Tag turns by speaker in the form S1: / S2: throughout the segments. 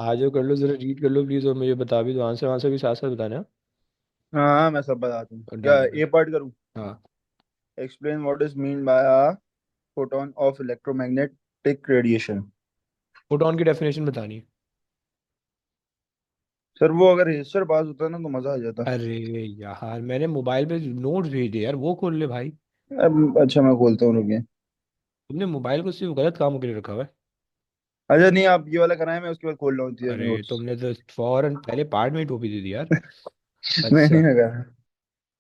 S1: आ जाओ, कर लो जरा, रीड कर लो प्लीज, और मुझे बता भी दो, आंसर आंसर भी साथ साथ बताना।
S2: हाँ हाँ, मैं सब बताता हूँ। क्या
S1: डन डन।
S2: ए पार्ट करूँ?
S1: हाँ।
S2: Explain what is mean by a photon of electromagnetic radiation.
S1: Photon की डेफिनेशन बतानी है।
S2: सर वो अगर हिस्सर पास होता ना तो मजा आ जाता।
S1: अरे यार, मैंने मोबाइल पे नोट्स भेज दिए यार, वो खोल ले भाई।
S2: अब अच्छा मैं खोलता हूँ, रुकिए।
S1: तुमने मोबाइल को सिर्फ गलत कामों के लिए रखा हुआ है।
S2: अच्छा नहीं, आप ये वाला कराएं, मैं उसके बाद खोल रहा हूँ
S1: अरे
S2: नोट्स।
S1: तुमने तो फौरन पहले पार्ट में ही टोपी दे दी यार।
S2: नहीं नहीं
S1: अच्छा।
S2: मैं करा।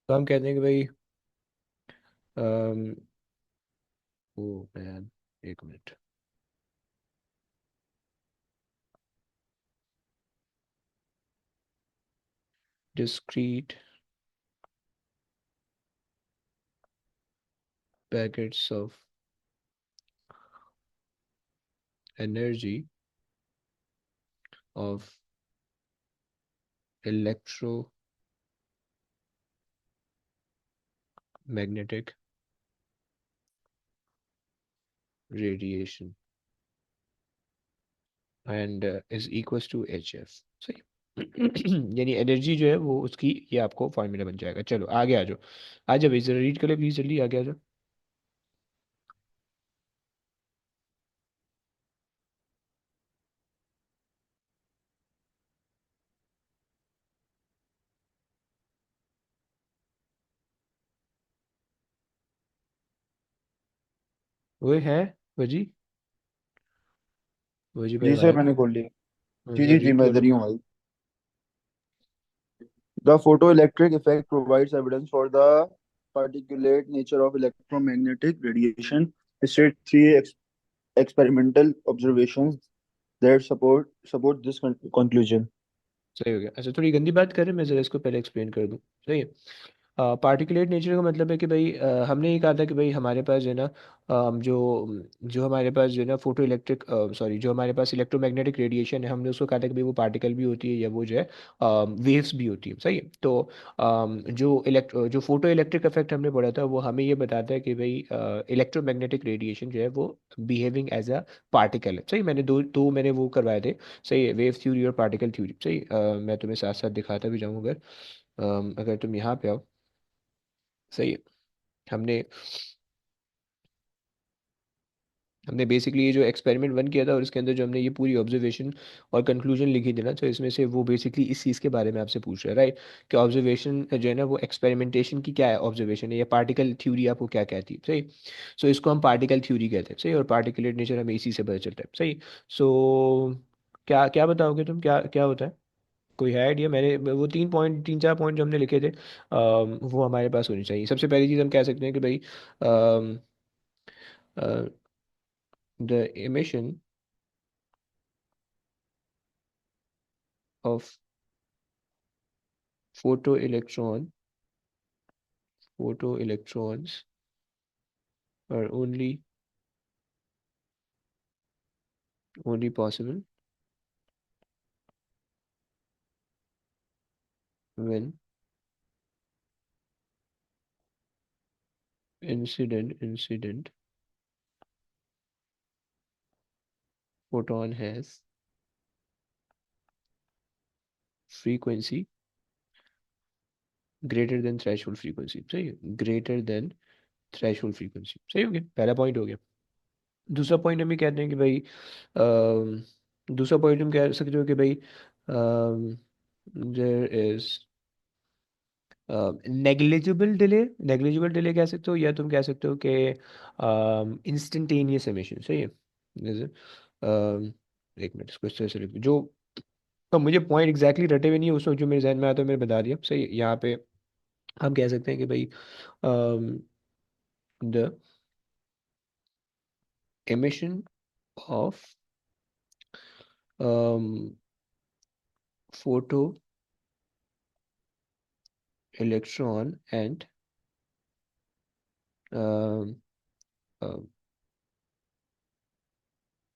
S1: तो हम कहते हैं कि भाई, ओ मैन, एक minute. Discrete packets of energy of electromagnetic radiation and is equals to H F. सही। यानी एनर्जी जो है वो उसकी, ये आपको फॉर्मूला बन जाएगा। चलो आगे आ जाओ। आ जाओ भाई, जरा रीड कर ले प्लीज, जल्दी आगे आ जाओ। वो है वजी, वजी भाई
S2: जी सर,
S1: गायब।
S2: मैंने खोल लिया। जी
S1: जरा
S2: जी जी,
S1: रीड
S2: मैं
S1: कर
S2: इधर
S1: लो।
S2: ही हूँ भाई। The photoelectric effect provides evidence for the particulate nature of electromagnetic radiation. State three experimental observations that support this conclusion.
S1: सही हो गया। अच्छा, थोड़ी गंदी बात कर रहे हैं, मैं जरा इसको पहले एक्सप्लेन कर दूं। सही है। पार्टिकुलेट नेचर का मतलब है कि भाई, हमने ये कहा था कि भाई हमारे पास जो है ना, जो जो हमारे पास जो है ना फोटो इलेक्ट्रिक, सॉरी, जो हमारे पास इलेक्ट्रोमैग्नेटिक रेडिएशन है, हमने उसको कहा था कि भाई वो पार्टिकल भी होती है या वो जो है वेव्स भी होती है। सही है। तो जो फोटो इलेक्ट्रिक इफेक्ट हमने पढ़ा था वो हमें ये बताता है कि भाई इलेक्ट्रोमैग्नेटिक रेडिएशन जो है वो बिहेविंग एज अ पार्टिकल है। सही। मैंने दो मैंने वो करवाए थे। सही है, वेव थ्योरी और पार्टिकल थ्योरी। सही। मैं तुम्हें साथ साथ दिखाता भी जाऊँ अगर, अगर तुम यहाँ पे आओ। सही है। हमने हमने बेसिकली ये जो एक्सपेरिमेंट वन किया था, और इसके अंदर जो हमने ये पूरी ऑब्जर्वेशन और कंक्लूजन लिखी थी ना, तो इसमें से वो बेसिकली इस चीज़ के बारे में आपसे पूछ रहा है, राइट? कि ऑब्जर्वेशन जो है ना वो एक्सपेरिमेंटेशन की क्या है, ऑब्जर्वेशन है या पार्टिकल थ्योरी आपको क्या कहती है। सही। सो इसको हम पार्टिकल थ्योरी कहते हैं। सही। और पार्टिकुलेट नेचर हमें इसी से पता चलता है। सही। सो क्या क्या बताओगे तुम, क्या क्या होता है? कोई है आइडिया? मैंने वो तीन चार पॉइंट जो हमने लिखे थे, वो हमारे पास होनी चाहिए। सबसे पहली चीज़ हम कह सकते हैं कि भाई, the emission of photoelectron photoelectrons are only possible when incident photon has frequency greater than threshold frequency। सही है, greater than threshold frequency। सही हो गया, पहला पॉइंट हो गया। दूसरा पॉइंट हम ये कहते हैं कि भाई, दूसरा पॉइंट हम कह सकते हो कि भाई, देयर इज नेग्लिजिबल डिले कह सकते हो, या तुम कह सकते हो कि इंस्टेंटेनियस एमिशन। सही है। जैसे एक मिनट, इसको इस तरह से लिख जो, तो मुझे पॉइंट एग्जैक्टली रटे हुए नहीं है, उसमें जो मेरे जहन में आता है मैंने बता दिया। सही है। यहाँ पे हम कह सकते हैं कि भाई, the emission of photo electron and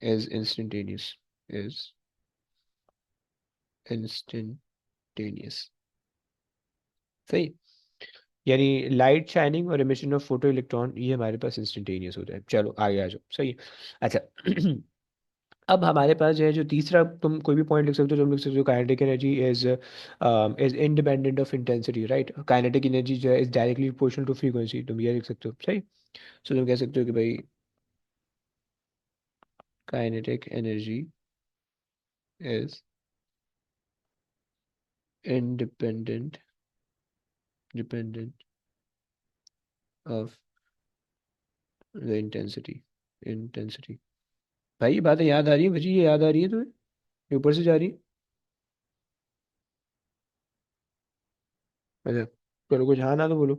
S1: is is instantaneous। सही। यानी लाइट शाइनिंग और एमिशन ऑफ फोटो इलेक्ट्रॉन ये हमारे पास इंस्टेंटेनियस होता है। चलो आगे आ जाओ। सही है। अच्छा। अब हमारे पास जो है, जो तीसरा तुम कोई भी पॉइंट लिख सकते हो, तुम लिख सकते हो kinetic energy is independent of intensity, right. Kinetic energy जो है is directly proportional to frequency, तुम ये लिख सकते हो, सही। सो तुम कह सकते हो कि भाई kinetic energy is independent dependent of the intensity. भाई ये बातें याद आ रही है मुझे, ये याद आ रही है तुम्हें, ये ऊपर से जा रही है। अच्छा, चलो कुछ हाँ ना तो बोलो।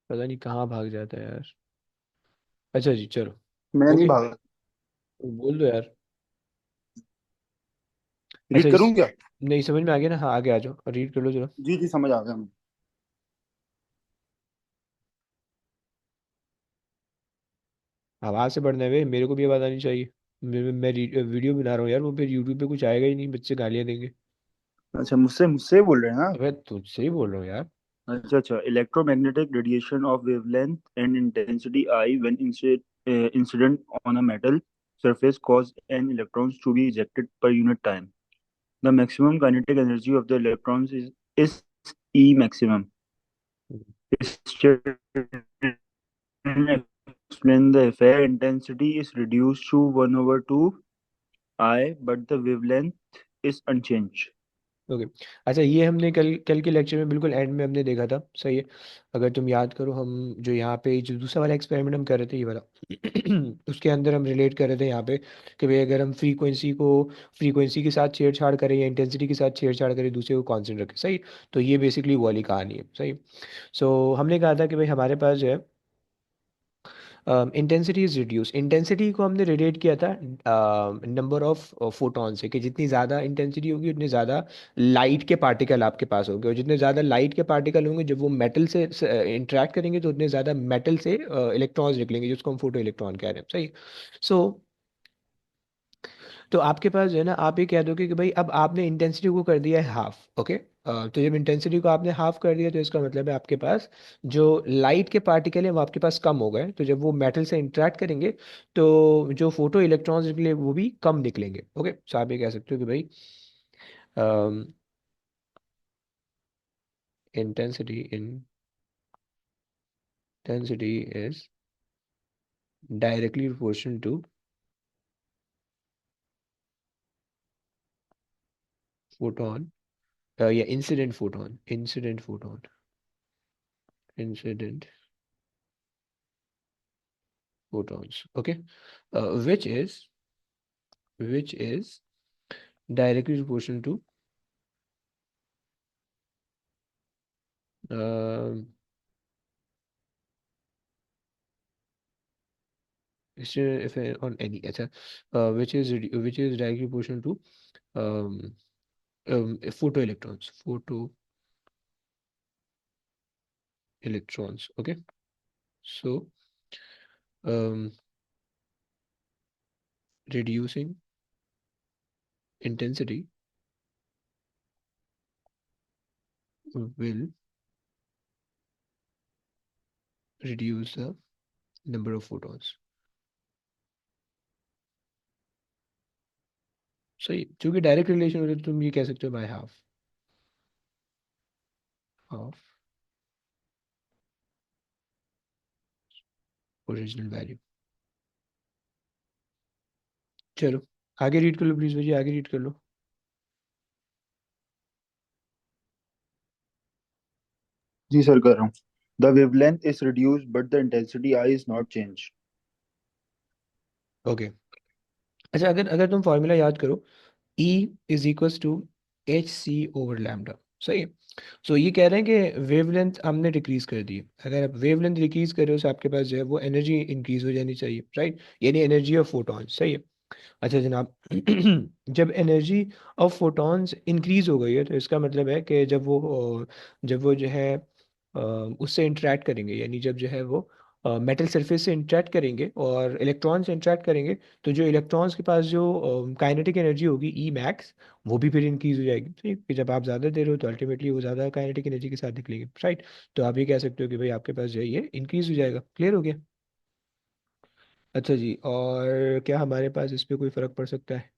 S1: पता नहीं कहाँ भाग जाता है यार। अच्छा जी चलो।
S2: मैं नहीं
S1: ओके,
S2: भागा।
S1: बोल दो यार। अच्छा
S2: रीड
S1: इस,
S2: करूँ क्या?
S1: नहीं समझ में आ गया ना, हाँ आगे आ जाओ, रीड कर लो चलो।
S2: जी जी, समझ आ गया मुझे।
S1: आवाज़ से पढ़ना है भाई, मेरे को भी आवाज़ आनी चाहिए। मैं वीडियो बना रहा हूँ यार, वो फिर यूट्यूब पे कुछ आएगा ही नहीं, बच्चे गालियाँ देंगे।
S2: अच्छा, मुझसे मुझसे बोल रहे हैं ना?
S1: अबे तुझसे ही बोल रहा हूँ यार।
S2: अच्छा अच्छा, electromagnetic radiation of wavelength and intensity I when incident on a metal surface cause an electrons to be ejected per unit time. The maximum kinetic energy of the electrons is E maximum. Student explain the effect. Intensity is reduced to 1 over 2 I, but the wavelength is unchanged.
S1: Okay. अच्छा ये हमने कल कल के lecture में बिल्कुल and में हमने देखा था, सही है। अगर तुम याद करो, हम जो यहाँ पे जो दूसरा वाला एक्सपेरिमेंट हम कर रहे थे, ये वाला उसके अंदर हम रिलेट कर रहे थे यहाँ पे कि भाई अगर हम फ्रीक्वेंसी के साथ छेड़छाड़ करें या इंटेंसिटी के साथ छेड़छाड़ करें, दूसरे को कांस्टेंट रखें, सही। तो ये बेसिकली वो वाली कहानी है, सही। सो हमने कहा था कि भाई हमारे पास जो है इंटेंसिटी इज रिड्यूस, इंटेंसिटी को हमने रिलेट किया था नंबर ऑफ फोटॉन से, कि जितनी ज़्यादा इंटेंसिटी होगी उतने ज़्यादा लाइट के पार्टिकल आपके पास होंगे, और जितने ज़्यादा लाइट के पार्टिकल होंगे जब वो मेटल से इंटरेक्ट करेंगे तो उतने ज़्यादा मेटल से इलेक्ट्रॉन्स निकलेंगे, जिसको हम फोटो इलेक्ट्रॉन कह रहे हैं, सही। सो तो आपके पास जो है ना, आप ये कह दोगे कि भाई अब आपने इंटेंसिटी को कर दिया है हाफ, ओके। तो जब इंटेंसिटी को आपने हाफ कर दिया तो इसका मतलब है आपके पास जो लाइट के पार्टिकल हैं वो आपके पास कम हो गए, तो जब वो मेटल से इंटरेक्ट करेंगे तो जो फोटो इलेक्ट्रॉन्स निकले वो भी कम निकलेंगे, ओके। तो आप ये कह सकते हो कि भाई intensity intensity is directly proportional to photon या incident photons, okay, which is directly proportional to um, if on any, अच्छा, which is directly proportional to um, photo electrons, okay. So um, reducing intensity will reduce the number of photons, सही। चूंकि direct relation होता है तो तुम ये कह सकते हो by half of original value. चलो आगे रीड कर लो प्लीज भैया, आगे रीड कर लो।
S2: जी सर, कर रहा हूँ. The wavelength is reduced, but the intensity I is not changed.
S1: Okay. अच्छा अगर अगर तुम फॉर्मूला याद करो, E is equals to H C over lambda, सही है। सो ये कह रहे हैं कि वेवलेंथ हमने डिक्रीज कर दी है, अगर आप वेवलेंथ डिक्रीज कर रहे हो तो आपके पास जो है वो एनर्जी इंक्रीज हो जानी चाहिए, राइट, यानी एनर्जी ऑफ फोटॉन, सही है। अच्छा जनाब, जब एनर्जी ऑफ फोटॉन्स इंक्रीज हो गई है तो इसका मतलब है कि जब वो जो है उससे इंटरेक्ट करेंगे, यानी जब जो है वो मेटल सरफेस से इंटरेक्ट करेंगे और इलेक्ट्रॉन से इंटरेक्ट करेंगे, तो जो इलेक्ट्रॉन्स के पास जो काइनेटिक एनर्जी होगी ई मैक्स, वो भी फिर इंक्रीज हो जाएगी, ठीक। कि जब आप ज़्यादा दे रहे हो तो अल्टीमेटली वो ज़्यादा काइनेटिक एनर्जी के साथ निकलेंगे, राइट। तो आप ये कह सकते हो कि भाई आपके पास जो है ये इंक्रीज हो जाएगा, क्लियर हो गया। अच्छा जी, और क्या हमारे पास इस पे कोई फ़र्क पड़ सकता है?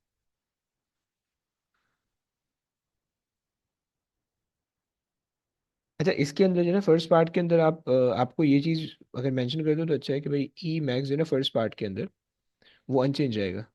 S1: अच्छा, इसके अंदर जो है ना फर्स्ट पार्ट के अंदर आपको ये चीज़ अगर मेंशन कर दो तो अच्छा है कि भाई ई मैक्स जो है ना फर्स्ट पार्ट के अंदर वो अनचेंज रहेगा।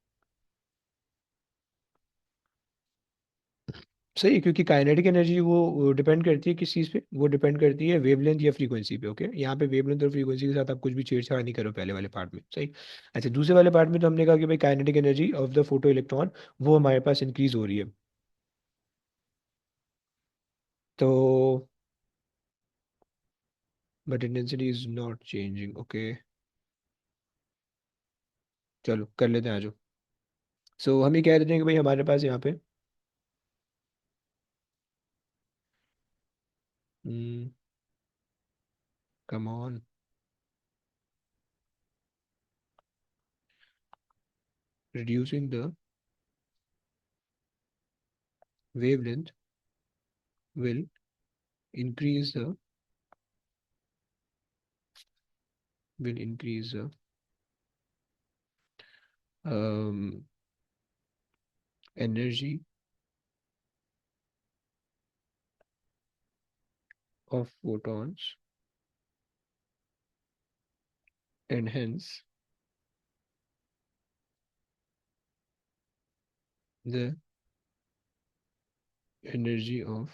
S1: सही है, क्योंकि काइनेटिक एनर्जी वो डिपेंड करती है किस चीज़ पे, वो डिपेंड करती है वेवलेंथ या फ्रीक्वेंसी पे। ओके, यहाँ पे वेवलेंथ और फ्रीक्वेंसी के साथ आप कुछ भी छेड़छाड़ नहीं करो पहले वाले पार्ट में। सही। अच्छा, दूसरे वाले पार्ट में तो हमने कहा कि भाई kinetic energy of the photo electron वो हमारे पास इंक्रीज हो रही है। तो but intensity is not changing. Okay, चलो कर लेते हैं, आ जाओ। सो हम ये कह देते हैं कि भाई हमारे पास यहाँ पे come on, reducing the wavelength will increase the will increase the um, energy of photons, and hence the energy of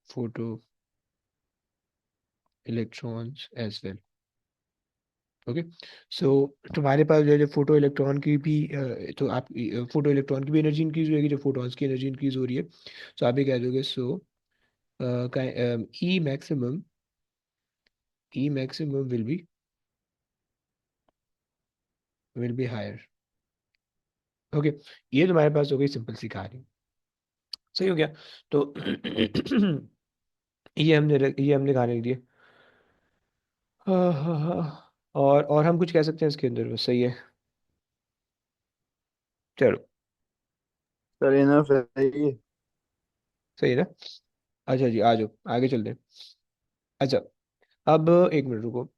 S1: photo electrons as well. Okay, so तुम्हारे पास जो है फोटो इलेक्ट्रॉन की भी तो आप फोटो इलेक्ट्रॉन की भी एनर्जी इंक्रीज होगी जब फोटॉन्स की एनर्जी इंक्रीज हो रही है। सो आप ये कह दोगे, so E maximum E maximum will be higher. Okay, ये तुम्हारे पास हो गई सिंपल सी कहानी। सही हो गया। तो ये हमने गाने लिख दिए। हाँ हाँ हाँ, और हम कुछ कह सकते हैं इसके अंदर, बस सही है। चलो,
S2: सर इनफ है ये।
S1: सही है ना। अच्छा जी, आ जाओ आगे चलते हैं। अच्छा, अब एक मिनट रुको।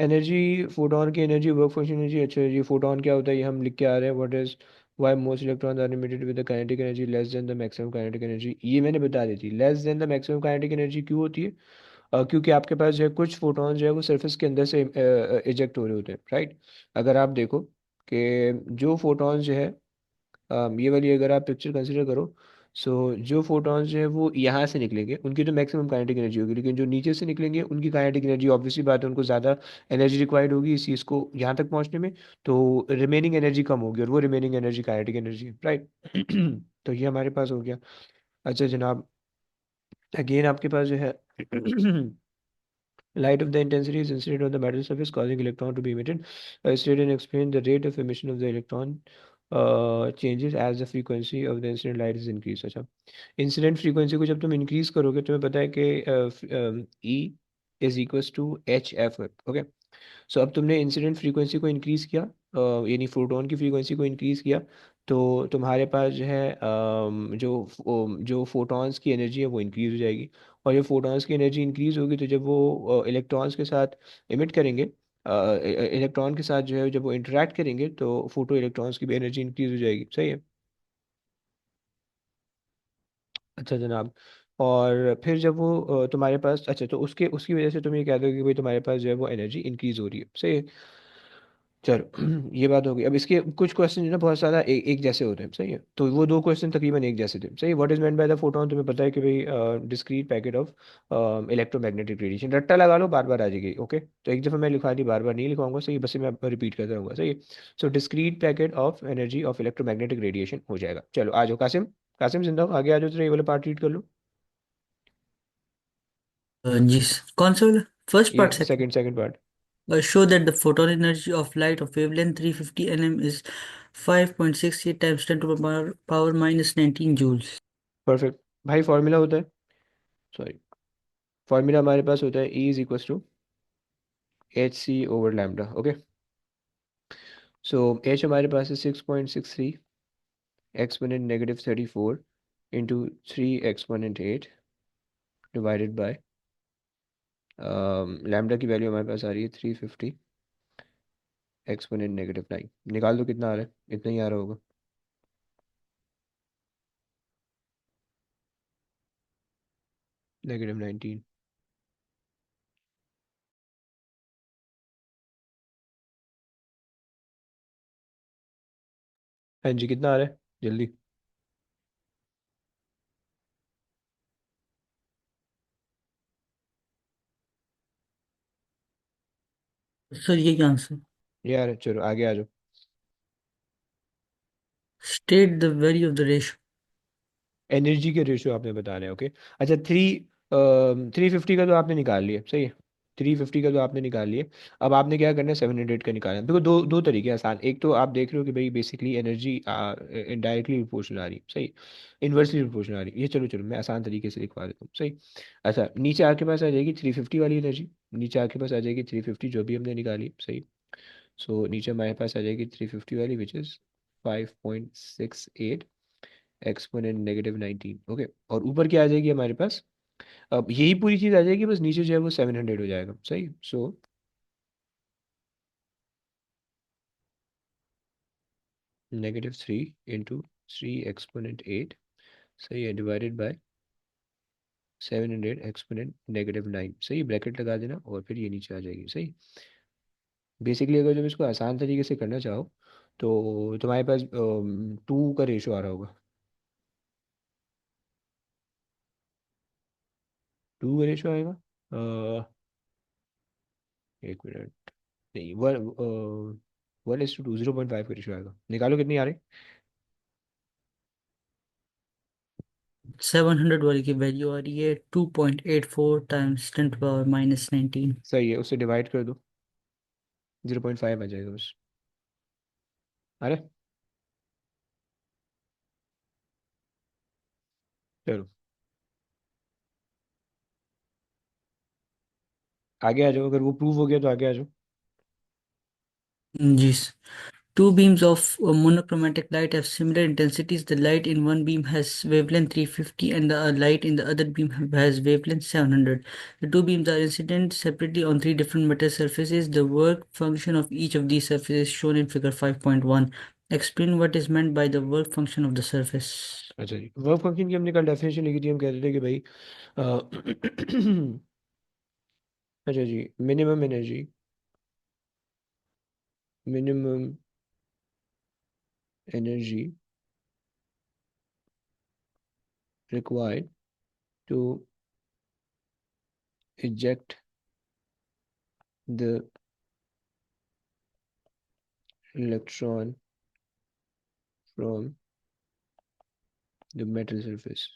S1: एनर्जी, फोटोन की एनर्जी, वर्क फंक्शन एनर्जी। अच्छा जी, फोटोन क्या होता है ये हम लिख के आ रहे हैं। What is why most electrons are emitted with the kinetic energy less than the maximum kinetic energy, ये मैंने बता दी थी। Less than the maximum kinetic energy क्यों होती है? क्योंकि आपके पास जो है कुछ फोटॉन जो है वो सरफेस के अंदर से इजेक्ट हो रहे होते हैं, राइट। अगर आप देखो कि जो फोटॉन जो है ये वाली अगर आप पिक्चर कंसिडर करो, सो जो फोटॉन्स जो है वो यहाँ से निकलेंगे उनकी तो मैक्सिमम काइनेटिक एनर्जी होगी, लेकिन जो नीचे से निकलेंगे उनकी काइनेटिक एनर्जी ऑब्वियसली बात है उनको ज़्यादा एनर्जी रिक्वायर्ड होगी इस चीज़ को यहाँ तक पहुँचने में। तो रिमेनिंग एनर्जी कम होगी और वो रिमेनिंग एनर्जी काइनेटिक एनर्जी है, राइट। तो ये हमारे पास हो गया। अच्छा जनाब, अगेन आपके पास जो है light of the intensity is incident on the metal surface causing electron to be emitted. State and explain the rate of emission of the electron changes as the frequency of the incident light is increased. अच्छा, incident frequency को जब तुम increase करोगे तुम्हें पता है कि E is equals to H f. Okay, so अब तुमने इंसिडेंट फ्रीक्वेंसी को इंक्रीज़ किया, यानी फोटोन की फ्रीक्वेंसी को इंक्रीज़ किया, तो तुम्हारे पास जो है जो फोटॉन्स की एनर्जी है वो इंक्रीज़ हो जाएगी। और जब फोटॉन्स की एनर्जी इंक्रीज़ होगी तो जब वो इलेक्ट्रॉन्स के साथ इमिट करेंगे, इलेक्ट्रॉन के साथ जो है जब वो इंटरेक्ट करेंगे तो फोटो इलेक्ट्रॉन्स की भी एनर्जी इंक्रीज़ हो जाएगी। सही है। अच्छा जनाब, और फिर जब वो तुम्हारे पास, अच्छा तो उसके उसकी वजह से तुम ये कह दो कि भाई तुम्हारे पास जो है वो एनर्जी इंक्रीज़ हो रही है। सही है। चलो ये बात हो गई। अब इसके कुछ क्वेश्चन जो ना बहुत सारा एक जैसे होते हैं। सही है, तो वो दो क्वेश्चन तकरीबन एक जैसे थे। सही, what is meant by the photon, तुम्हें पता है कि भाई discrete packet of electromagnetic radiation. रट्टा लगा लो, बार बार आ जाएगी। ओके, तो एक दफ़ा मैं लिखवा दी, बार बार नहीं लिखवाऊंगा। सही, बस मैं रिपीट करता रहूंगा। सही है। So discrete packet of energy of electromagnetic radiation हो जाएगा। चलो आ जाओ कासिम, कासिम जिंदा हो, आगे आ जाओ, तो ये वाला पार्ट रीड कर लो।
S3: जी, कौन सा वाला? फर्स्ट
S1: ये
S3: part, second?
S1: Second part.
S3: Show that the photon energy of light of wavelength 350 nm is 5.68 times 10 to the power minus 19 joules.
S1: Perfect. भाई फॉर्मूला होता है, सॉरी, फॉर्मूला हमारे पास होता है E is equal to H C over lambda. Okay, so H हमारे पास है 6.63 exponent -34 into 3 exponent 8 divided by lambda की वैल्यू हमारे पास आ रही है 350 एक्सपोनेंट -9। निकाल दो कितना आ रहा है, इतना ही आ रहा होगा। -19। हाँ जी, कितना आ रहा है जल्दी।
S3: सर यही आंसर।
S1: ये आ रहा है, चलो आगे आ जाओ।
S3: State the value of the ratio.
S1: Energy के रेशियो आपने बताना है, ओके। अच्छा, 350 का तो आपने निकाल लिया, सही है। 350 का तो आपने निकाल लिया। अब आपने क्या करना है, 700 का निकालना है। देखो दो दो तरीके हैं आसान। एक तो आप देख रहे हो कि भाई बेसिकली एनर्जी डायरेक्टली प्रोपोर्शनल आ रही है, सही। इन्वर्सली प्रोपोर्शनल आ रही है, ये चलो चलो मैं आसान तरीके से लिखवा देता हूँ, सही। अच्छा, नीचे आपके पास आ जाएगी 350 वाली एनर्जी। नीचे आपके पास आ जाएगी 350 जो भी हमने निकाली, सही। सो नीचे हमारे पास आ जाएगी 350 वाली विच इज़ 5.68 एक्सपोनेंट -19, ओके। और ऊपर क्या आ जाएगी हमारे पास, अब यही पूरी चीज़ आ जाएगी, बस नीचे जो है वो 700 हो जाएगा, सही। सो -3 इंटू 3 एक्सपोनेंट 8, सही है, डिवाइडेड बाय 700 एक्सपोनेंट -9, सही। ब्रैकेट लगा देना और फिर ये नीचे आ जाएगी, सही। बेसिकली अगर जब इसको आसान तरीके से करना चाहो तो तुम्हारे पास 2 का रेशो आ रहा होगा। 2 का रेशो आएगा। एक मिनट, नहीं, 1:2, 0.5 का रेशो आएगा। निकालो कितनी आ रही।
S3: 700 वाली की वैल्यू आ रही है 2.84 टाइम्स 10 to the power -19।
S1: सही है, उससे डिवाइड कर दो, 0.5 आ जाएगा बस। अरे चलो आगे आ जाओ, अगर वो प्रूव हो गया तो आगे आ जाओ।
S3: जी। Two beams of monochromatic light have similar intensities. The light in one beam has wavelength 350 and the light in the other beam has wavelength 700. The two beams are incident separately on three different metal surfaces. The work function of each of these surfaces is shown in figure 5.1. Explain what is meant by the work function of the surface.
S1: अच्छा जी, work function की हमने कल definition लिखी थी। हम कहते थे कि भाई अच्छा जी, minimum energy, minimum energy required to eject the electron from the metal surface,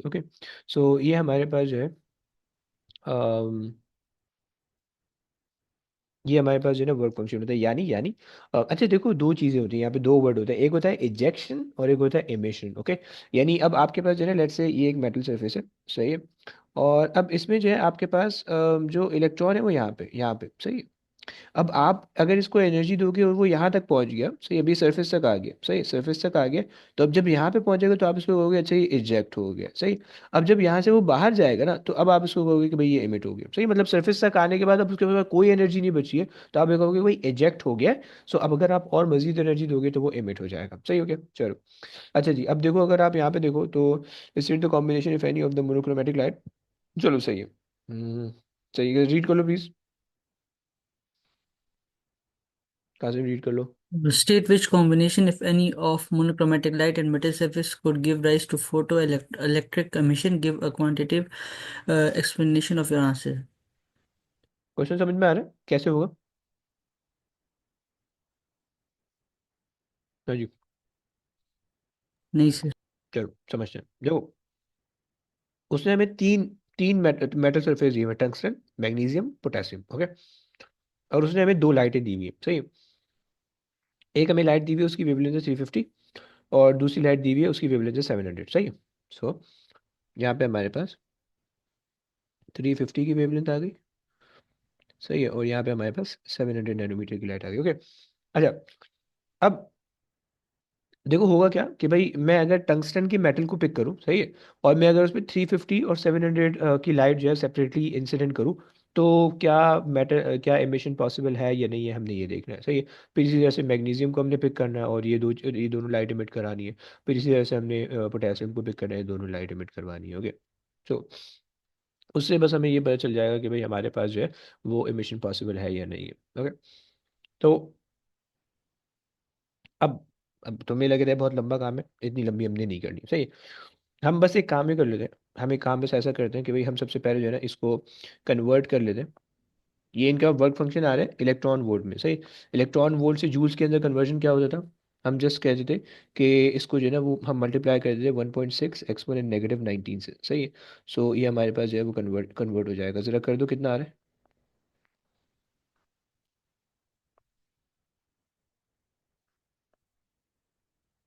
S1: okay. So ये हमारे पास जो है, ये हमारे पास जो है ना वर्क फंक्शन होता है, यानी अच्छा देखो, दो चीज़ें होती हैं यहाँ पे, दो वर्ड होते हैं। एक होता है इजेक्शन और एक होता है एमिशन, ओके। यानी अब आपके पास जो है ना, लेट्स से ये एक मेटल सरफेस है, सही है। और अब इसमें जो है आपके पास जो इलेक्ट्रॉन है वो यहाँ पे सही है। अब आप अगर इसको एनर्जी दोगे और वो यहाँ तक पहुँच गया, सही, अभी सरफेस तक आ गया, सही, सरफेस तक आ गया। तो अब जब यहाँ पे पहुँचेगा तो आप इसको कहोगे अच्छा ये इजेक्ट हो गया, सही। अब जब यहाँ से वो बाहर जाएगा ना, तो अब आप इसको कहोगे कि भाई ये इमिट हो गया, सही। मतलब सरफेस तक आने के बाद अब उसके पास कोई एनर्जी नहीं बची है, तो आप ये कहोगे भाई इजेक्ट हो गया है। सो अब अगर आप और मजीद एनर्जी दोगे तो वो इमिट हो जाएगा, सही हो गया, चलो। अच्छा जी, अब देखो अगर आप यहाँ पे देखो तो state the combination if any of the monochromatic light, चलो सही है। सही है, रीड कर लो प्लीज, कहाँ से रीड कर लो।
S3: State which combination, if any, of monochromatic light and metal surface could give rise to photoelectric emission. Give a quantitative explanation of your answer.
S1: Question समझ में आ रहा है कैसे होगा। हाँ जी,
S3: नहीं सर।
S1: चलो समझते हैं। देखो, उसने हमें तीन तीन मेटल सरफेस दिए हुए, टंगस्टन, मैग्नीशियम, पोटेशियम, ओके। और उसने हमें दो लाइटें दी हुई है, सही है। एक हमें लाइट दी हुई है, उसकी वेवलेंथ है 350, और दूसरी लाइट दी हुई है, उसकी वेवलेंथ है 700, सही है। सो यहाँ पे हमारे पास 350 की वेवलेंथ आ गई, सही है। और यहाँ पे हमारे पास 700 नैनोमीटर की लाइट आ गई, ओके। अच्छा, अब देखो होगा क्या कि भाई मैं अगर टंगस्टन की मेटल को पिक करूँ, सही है, और मैं अगर उसमें 350 और 700 की लाइट जो है सेपरेटली इंसिडेंट करूँ, तो क्या मैटर, क्या एमिशन पॉसिबल है या नहीं है, हमने ये देखना है, सही है। फिर इसी तरह से मैग्नीशियम को हमने पिक करना है और ये दोनों लाइट एमिट करानी है। फिर इसी तरह से हमने पोटेशियम को पिक करना है, दोनों लाइट एमिट करवानी है। ओके, तो उससे बस हमें ये पता चल जाएगा कि भाई हमारे पास जो है वो एमिशन पॉसिबल है या नहीं है। ओके, तो अब अब तुम्हें लग रहा है बहुत लंबा काम है, इतनी लंबी हमने नहीं करनी, सही है। हम बस एक काम ही कर लेते हैं। हम एक काम बस ऐसा करते हैं कि भाई हम सबसे पहले जो है ना इसको कन्वर्ट कर लेते हैं। ये इनका वर्क फंक्शन आ रहा है इलेक्ट्रॉन वोल्ट में, सही। इलेक्ट्रॉन वोल्ट से जूल्स के अंदर कन्वर्जन क्या होता था, हम जस्ट कहते थे कि इसको जो है ना वो हम मल्टीप्लाई कर देते 1.6 एक्सपोनेंट -19 से, सही है। सो ये हमारे पास जो है वो कन्वर्ट कन्वर्ट हो जाएगा। ज़रा कर दो कितना आ रहा है।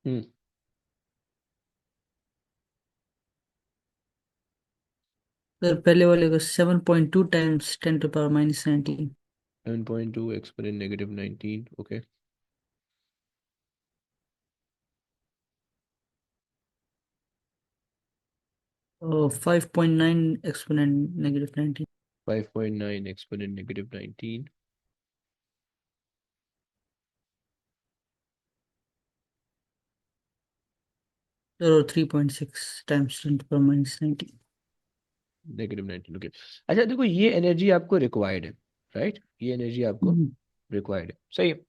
S1: हम्म।
S3: सर पहले वाले को 7.2 टाइम्स 10⁻−19
S1: 7.2 एक्सपोनेंट -19, ओके।
S3: और 5.9 एक्सपोनेंट -19
S1: 5.9 एक्सपोनेंट -19।
S3: और 3.6 टाइम्स 10⁻−19।
S1: -19, ओके। अच्छा देखो, ये एनर्जी आपको रिक्वायर्ड है, राइट, ये एनर्जी आपको रिक्वायर्ड है, सही है।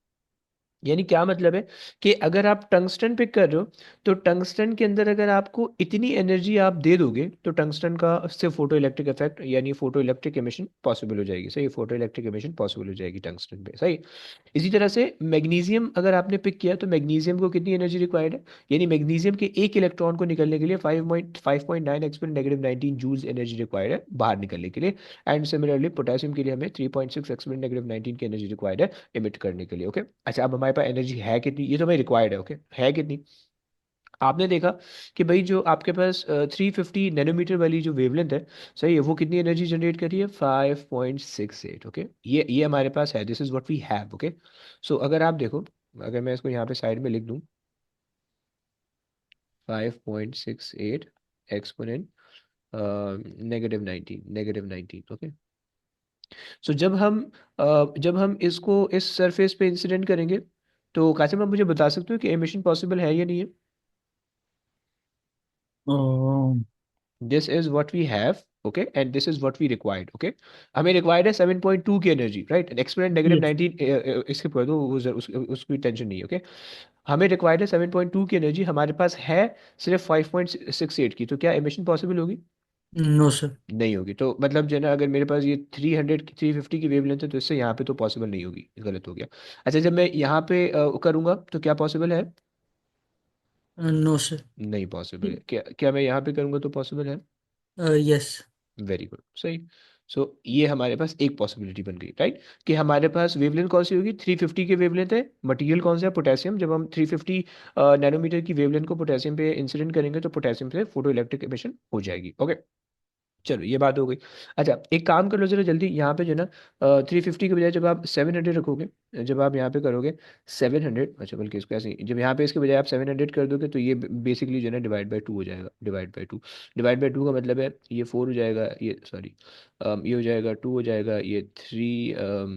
S1: यानी क्या मतलब है कि अगर आप टंगस्टन पिक कर रहे हो, तो टंगस्टन के अंदर अगर आपको इतनी एनर्जी आप दे दोगे, तो टंगस्टन का से फोटो इलेक्ट्रिक इफेक्ट यानी फोटो इलेक्ट्रिक एमिशन पॉसिबल हो जाएगी, सही। फोटो इलेक्ट्रिक एमिशन पॉसिबल हो जाएगी टंगस्टन पे, सही। इसी तरह से मैग्नीशियम अगर आपने पिक किया, तो मैग्नीशियम को कितनी एनर्जी रिक्वायर्ड है, यानी मैग्नीशियम के एक इलेक्ट्रॉन को निकलने के लिए 5.9 एक्सपोनेंट -19 जूल्स एनर्जी रिक्वायर्ड है बाहर निकलने के लिए। एंड सिमिलरली पोटेशियम के लिए हमें 3.6 एक्सपोनेंट -19 की एनर्जी रिक्वायर्ड है इमिट करने के लिए। ओके, अच्छा अब हमारे पास एनर्जी है कितनी, ये तो हमें रिक्वायर्ड है, ओके, है कितनी। आपने देखा कि भाई जो आपके पास 350 नैनोमीटर वाली जो वेवलेंथ है, सही है, वो कितनी एनर्जी जनरेट कर रही है, 5.68। ओके, ये हमारे पास है, this is what we have. Okay, so अगर आप देखो, अगर मैं इसको यहाँ पे साइड में लिख दूँ, 5.68 एक्सपोनेंट -19, ओके। सो जब हम इसको इस सरफेस पे इंसिडेंट करेंगे, तो कासिम आप मुझे बता सकते हो कि एमिशन पॉसिबल है या नहीं है।
S3: Oh
S1: this is what we have, okay, and this is what we required, okay. हमें रिक्वायर्ड है 7.2 की एनर्जी, राइट, एक्सपोनेंट
S3: यस।
S1: -19, इसके कर दो, उसकी टेंशन नहीं है, ओके। हमें रिक्वायर्ड है 7.2 की एनर्जी, हमारे पास है सिर्फ 5.68 की, तो क्या एमिशन पॉसिबल होगी।
S3: No sir.
S1: नहीं होगी। तो मतलब जो है ना, अगर मेरे पास ये 300 की 350 की वेवलेंथ है, तो इससे यहाँ पे तो पॉसिबल नहीं होगी, गलत हो गया। अच्छा, जब मैं यहाँ पे करूँगा तो क्या पॉसिबल है।
S3: No sir.
S1: नहीं पॉसिबल है। क्या क्या मैं यहाँ पे करूँगा तो पॉसिबल है।
S3: यस।
S1: वेरी गुड, सही। सो ये हमारे पास एक पॉसिबिलिटी बन गई, राइट, कि हमारे पास वेवलेंथ कौन सी होगी, 350 की वेवलेंथ है, मटेरियल कौन सा है, पोटेशियम। जब हम 350 नैनोमीटर की वेवलेंथ को पोटेशियम पे इंसिडेंट करेंगे, तो पोटेशियम से फोटो इलेक्ट्रिक एमिशन हो जाएगी। ओके, चलो ये बात हो गई। अच्छा, एक काम कर लो जरा जल्दी, यहाँ पे जो है ना 350 के बजाय जब आप 700 रखोगे, जब आप यहाँ पे करोगे 700, अच्छा बल्कि इसको ऐसे ही, जब यहाँ पे इसके बजाय आप 700 कर दोगे, तो ये बेसिकली जो है ना डिवाइड बाई 2 हो जाएगा, डिवाइड बाई 2। डिवाइड बाई 2 का मतलब है ये 4 हो जाएगा, ये सॉरी, ये हो जाएगा 2, हो जाएगा ये 3,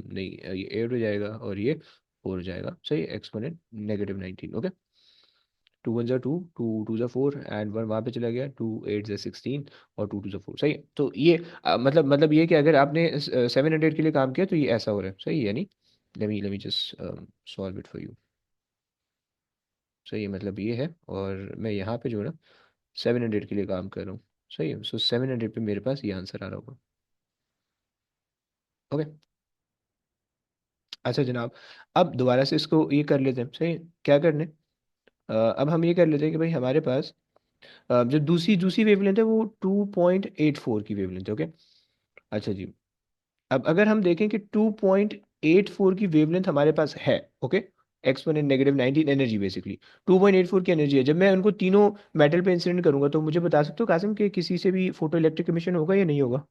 S1: नहीं, ये 8 हो जाएगा, और ये 4 हो जाएगा, सही, एक्सपोनेंट -19। ओके, 2 1 ज़ा 2, 2 2 ज़ा 4, एंड 1 वहाँ पे चला गया, 2 8 ज़ा 16, और 2 2 ज़ा 4, सही है। तो ये मतलब ये कि अगर आपने 700 के लिए काम किया, तो ये ऐसा हो रहा है, सही है, यानी let me just solve it for you. सही है, मतलब ये है, और मैं यहाँ पे जो है ना 700 के लिए काम कर रहा हूँ, सही है। सो 700 पे मेरे पास ये आंसर आ रहा होगा। ओके, अच्छा जनाब, अब दोबारा से इसको ये कर लेते हैं, सही है। क्या करने, अब हम ये कर लेते हैं कि भाई हमारे पास जो दूसरी दूसरी वेवलेंथ है वो 2.84 की वेवलेंथ है, ओके। अच्छा जी, अब अगर हम देखें कि 2.84 की वेवलेंथ हमारे पास है, ओके, एक्सपोनेंट -19 एनर्जी, बेसिकली 2.84 की एनर्जी है। जब मैं उनको तीनों मेटल पे इंसिडेंट करूंगा, तो मुझे बता सकते हो कासिम कि किसी से भी फोटो इलेक्ट्रिक एमिशन होगा या नहीं होगा।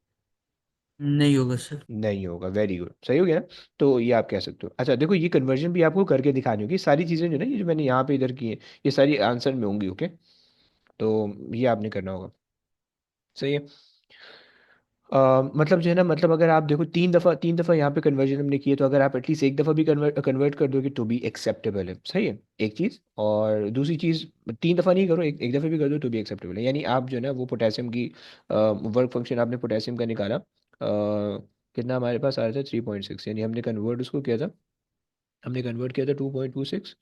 S3: नहीं होगा सर।
S1: नहीं होगा, वेरी गुड, सही हो गया ना। तो ये आप कह सकते हो। अच्छा देखो, ये कन्वर्जन भी आपको करके दिखानी होगी, सारी चीज़ें जो ना, ये जो मैंने यहाँ पे इधर की है, ये सारी आंसर में होंगी, ओके। तो ये आपने करना होगा, सही है। मतलब जो है ना, मतलब अगर आप देखो, तीन दफ़ा यहाँ पे कन्वर्जन हमने किए, तो अगर आप एटलीस्ट एक दफ़ा भी कन्वर्ट कर दोगे तो भी एक्सेप्टेबल है, सही है। एक चीज़, और दूसरी चीज़, तीन दफ़ा नहीं करो, एक दफ़ा भी कर दो तो भी एक्सेप्टेबल है। यानी आप जो है ना, वो पोटेशियम की वर्क फंक्शन आपने पोटेशियम का निकाला, कितना हमारे पास आ रहा था, 3.6, यानी हमने कन्वर्ट उसको किया था, हमने कन्वर्ट किया था 2.26,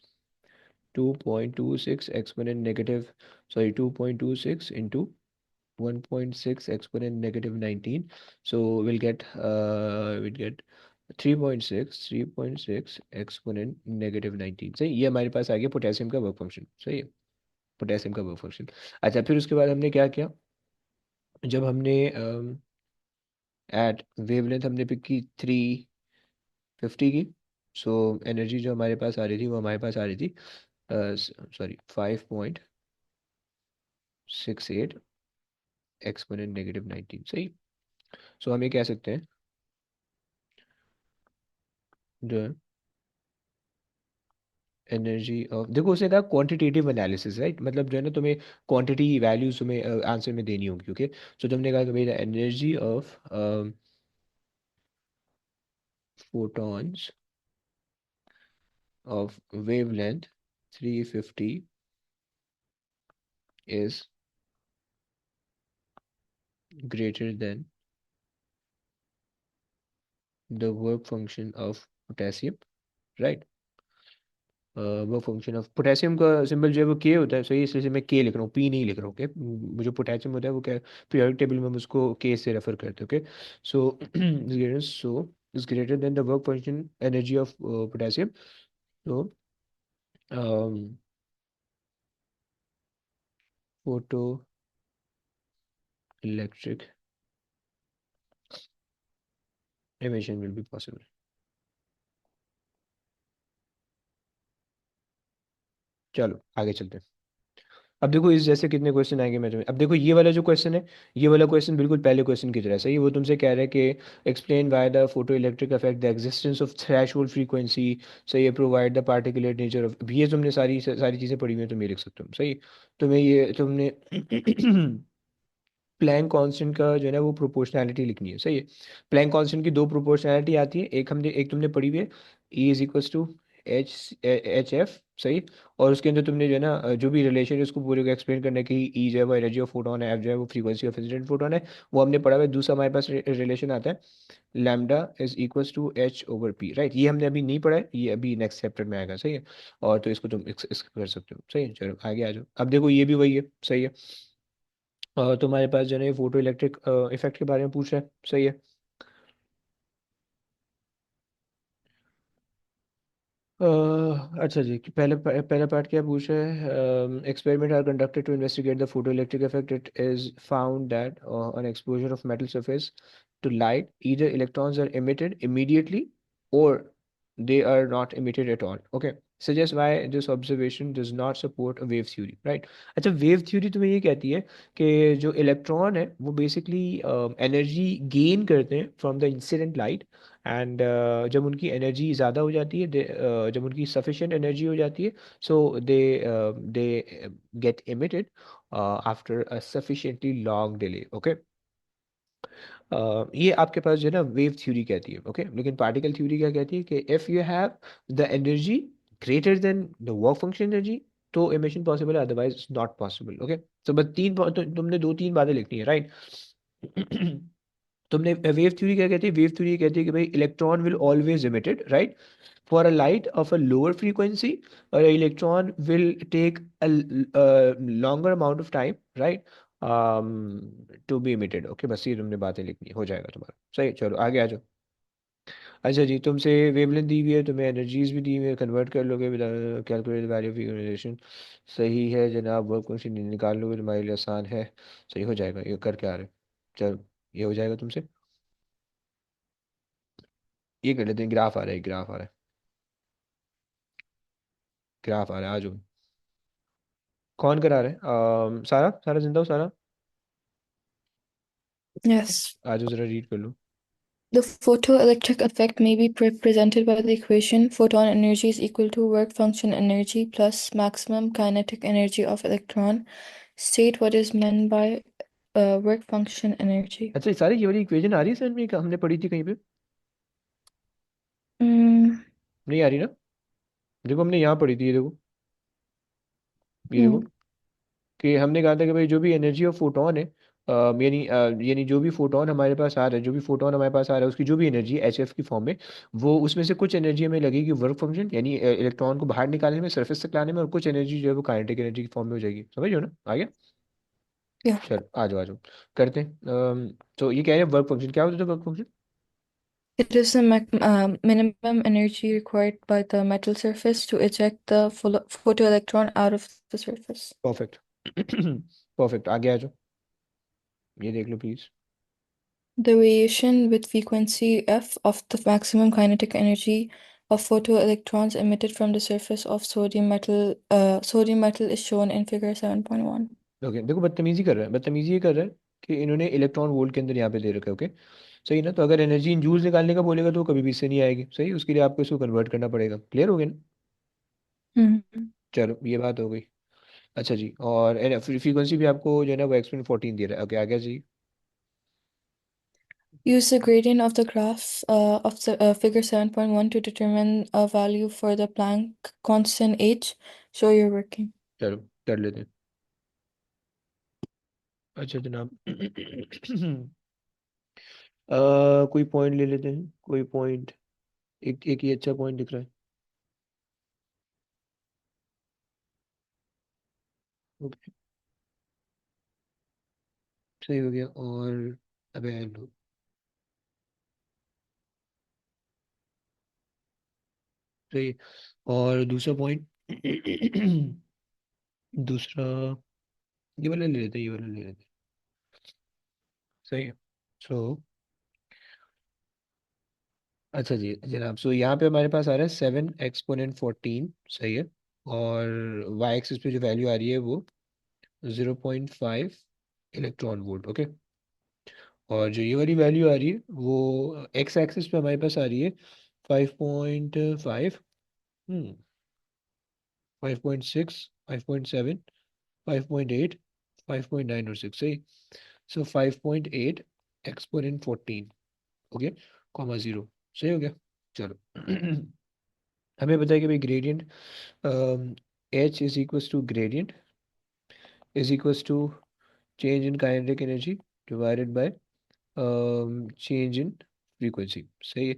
S1: 2.26 exponent negative, sorry 2.26 into 1.6 exponent negative 19, so we'll get 3.6 exponent negative 19, सही। ये हमारे पास आ गया पोटेशियम का वर्क फंक्शन, सही है, पोटेशियम का वर्क फंक्शन। अच्छा, फिर उसके बाद हमने क्या किया, जब हमने एट वेवलेंथ हमने पिक की 350 की, सो एनर्जी जो हमारे पास आ रही थी वो हमारे पास आ रही थी, सॉरी 5.68 एक्सपोनेंट नेगेटिव 19, सही। सो हम ये कह सकते हैं, जो है एनर्जी ऑफ, देखो उसने कहा क्वांटिटेटिव एनालिसिस, राइट, मतलब जो है ना, तुम्हें क्वांटिटी वैल्यूज तुम्हें आंसर में देनी होगी, ओके। सो तुमने कहा कि भाई the energy of photons of wavelength 350 is greater than the work function of potassium, right. Work function of potassium का सिंबल जो है वो के होता है, सही, इसलिए मैं के लिख रहा हूँ, पी नहीं लिख रहा हूँ, ओके। जो पोटेशियम होता है वो क्या, पीरियोडिक टेबल में हम उसको के से रेफर करते हैं, okay. So so is greater than the work function energy of potassium. तो photo electric emission will be possible। चलो आगे चलते हैं। अब देखो इस जैसे कितने क्वेश्चन आएंगे मैं तुम्हें, अब देखो ये वाला जो क्वेश्चन है, ये वाला क्वेश्चन बिल्कुल पहले क्वेश्चन की तरह, सही। वो तुमसे कह रहा है कि explain why the photo electric affect the existence of threshold frequency, सही है, provide the particulate nature of, ये तुमने सारी सारी चीज़ें पढ़ी हुई हैं, तुम ये लिख सकते हो, सही। तुम्हें ये तुमने प्लैंक कांस्टेंट का जो है ना वो प्रोपोर्शनैलिटी लिखनी है, सही है। प्लैंक कांस्टेंट की दो प्रोपोर्शनैलिटी आती है, एक तुमने पढ़ी हुई है, E is equals to H F, सही। और उसके अंदर तुमने जो है ना जो भी रिलेशन है उसको पूरे को एक्सप्लेन करने की, ई जो है वो एनर्जी ऑफ फोटोन है, एफ जो है वो फ्रीक्वेंसी ऑफ इंसिडेंट फोटोन है, वो हमने पढ़ा हुआ है। दूसरा हमारे पास रिलेशन आता है, lambda is equals to H over P, right. ये हमने अभी नहीं पढ़ा है, ये अभी नेक्स्ट चैप्टर में आएगा, सही है। और तो इसको तुम कर सकते हो, सही है। चलो आगे आ जाओ, अब देखो ये भी वही है, सही है। तुम्हारे पास जो है ना ये फोटो इलेक्ट्रिक इफेक्ट के बारे में पूछ रहा है, सही है। अ, अच्छा जी, पहला पार्ट क्या पूछ रहा है, experiment are conducted to investigate the photo electric effect, it is found that on exposure of metal surface to light, either electrons are emitted immediately or they are not emitted at all. Okay. Suggest why this observation does not support a wave theory, right? अच्छा, wave theory तुम्हें ये कहती है कि जो electron है वो basically energy gain करते हैं from the incident light, and जब उनकी एनर्जी ज़्यादा हो जाती है, जब उनकी सफिशिएंट एनर्जी हो जाती है, so they get emitted after a sufficiently long delay, okay। ये आपके पास जो है ना वेव थ्योरी कहती है, ओके। लेकिन पार्टिकल थ्योरी क्या कहती है कि if you have the energy greater than the work function energy, तो एमिशन पॉसिबल है, अदरवाइज नॉट पॉसिबल, ओके। तो बस तुमने दो तीन बातें लिखनी है, राइट। तुमने वेव थ्योरी क्या कहती है, वेव थ्योरी कहती है कि भाई electron will always emitted, right, for a light of a lower frequency, an electron will take a longer amount of time, right, um, to be emitted, okay। बस ये तुमने बातें लिखनी है, हो जाएगा तुम्हारा, सही। चलो आगे आ जाओ। अच्छा जी, तुमसे वेवलेंथ दी हुई है, तुम्हें एनर्जीज भी दी हुई है, कन्वर्ट कर लोगे, कैलकुलेट वैल्यू ऑफ यूनाइजेशन, सही है जनाब। वर्क फंक्शन निकाल लोगे, तुम्हारे लिए आसान है, सही हो जाएगा, ये करके आ रहे हैं। चलो ये हो जाएगा तुमसे, ये कर लेते हैं, ग्राफ आ रहा है, ग्राफ आ रहा है, ग्राफ आ रहा है, आ जाओ। कौन करा रहा है, सारा, सारा जिंदा हो सारा,
S4: Yes.
S1: आ जाओ जरा रीड कर लो।
S4: The photoelectric effect may be represented by the equation photon energy is equal to work function energy plus maximum kinetic energy of electron. State what is meant by work function energy.
S1: अच्छा, ये सारी ये वाली equation आ रही है sir में, हमने पढ़ी थी कहीं पे?
S4: Hmm.
S1: नहीं आ रही ना? देखो हमने यहाँ पढ़ी थी, ये देखो, ये देखो,
S4: Hmm.
S1: कि हमने कहा था कि भाई जो भी एनर्जी ऑफ फोटोन है, यानी जो भी फोटोन हमारे पास आ रहा है, जो भी फोटोन हमारे पास आ रहा है, उसकी जो भी एनर्जी एच एफ की फॉर्म में, वो उसमें से कुछ एनर्जी हमें लगेगी वर्क फंक्शन, यानी इलेक्ट्रॉन को बाहर निकालने में, सरफेस तक लाने में, और कुछ एनर्जी जो है वो काइनेटिक एनर्जी की फॉर्म में हो जाएगी। समझ लो ना, आ गया?
S4: Yeah.
S1: चलो आ जाओ आ जाओ, करते हैं। तो ये कह रहे हैं वर्क फंक्शन क्या होता है, work function?
S4: It is the minimum energy required by the metal surface to eject the photoelectron out of the surface.
S1: Perfect. Perfect, आगे आ जाओ, ये देख लो please.
S4: The variation with frequency f of the maximum kinetic energy of photoelectrons emitted from the surface of sodium metal is shown in figure 7.1.
S1: Okay, देखो बदतमीजी कर रहा है, बदतमीजी ये कर रहा है कि इन्होंने इलेक्ट्रॉन वोल्ट के अंदर यहाँ पे दे रखा है। ओके, सही ना? तो अगर एनर्जी इन जूल्स निकालने का बोलेगा तो वो कभी भी इससे नहीं आएगी, सही, उसके लिए आपको इसको कन्वर्ट करना पड़ेगा। क्लियर हो गया ना?
S4: Mhm.
S1: चलो ये बात हो गई। अच्छा जी, और फ्रीक्वेंसी भी आपको जो है ना वो एक्सपेरिमेंट 14 दे रहा है। ओके, आ गया जी।
S4: Use the gradient of the graph of the figure 7.1 to determine a value for the Planck constant h. Show your working.
S1: चलो कर लेते हैं। अच्छा जनाब। कोई पॉइंट ले लेते हैं, कोई पॉइंट, एक एक ही अच्छा पॉइंट दिख रहा है। ओके, सही हो गया। और अबे लो, सही। और दूसरा पॉइंट, दूसरा ये वाला ले लेते हैं, ये वाला ले लेते हैं, सही है। सो अच्छा जी जनाब, सो यहाँ पे हमारे पास आ रहा है 7 एक्सपोनेंट 14, सही है। और वाई एक्सिस पे जो वैल्यू आ रही है वो 0.5 इलेक्ट्रॉन वोल्ट। ओके, और जो ये वाली वैल्यू आ रही है वो एक्स एक्सिस पे हमारे पास आ रही है 5.5, 5.6, 5.7, 5.8, 5.9 और 6, सही। सो 5.8 एक्सपोनेंट 14, ओके, कॉमा 0, सही हो गया। चलो। हमें बताया कि भाई gradient H is equals to gradient is equals to change in kinetic energy divided by change in frequency, सही है।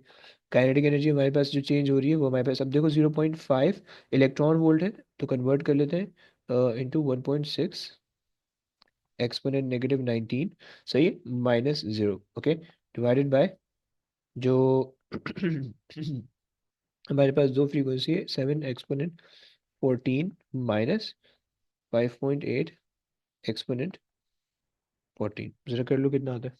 S1: काइनेटिक एनर्जी हमारे पास जो चेंज हो रही है वो हमारे पास, अब देखो 0.5 इलेक्ट्रॉन वोल्ट है, तो कन्वर्ट कर लेते हैं इंटू 1.6 एक्सपोनेंट -19, सही है, -0, ओके, डिवाइडेड बाय जो हमारे पास दो फ्रीक्वेंसी है, 7 एक्सपोनेंट 14 माइनस 5.8 एक्सपोनेंट 14, जरा कर लो कितना आता है।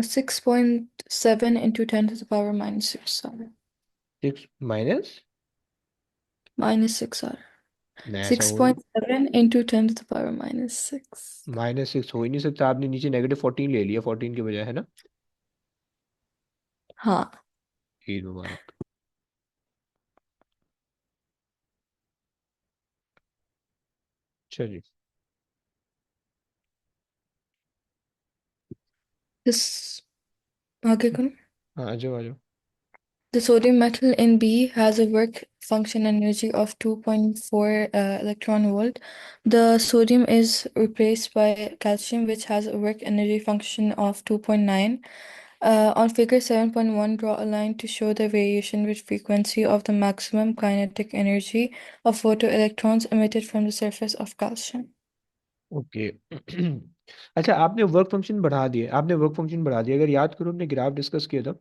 S4: 6.7 into 10 to the power minus 6. Sorry.
S1: 6 minus,
S4: Minus 6. Sorry.
S1: नहीं ऐसा हो ही,
S4: 6.7 into 10 to the power minus 6.
S1: -6 हो ही नहीं सकता, आपने नीचे -14 ले लिया 14 के बजाय, है ना?
S4: हाँ.
S1: ईद मुबारक। चलिए,
S4: This. आगे कौन?
S1: हाँ आ जाओ आ जाओ।
S4: The sodium metal in B has a work function energy of 2.4 electron volt. The sodium is replaced by calcium, which has a work energy function of 2.9. On figure 7.1, draw a line to show the variation with frequency of the maximum kinetic energy of photoelectrons emitted from the surface of calcium.
S1: Okay. अच्छा, आपने work function बढ़ा दिया, आपने work function बढ़ा दिया, अगर याद करो हमने ग्राफ डिस्कस किया था।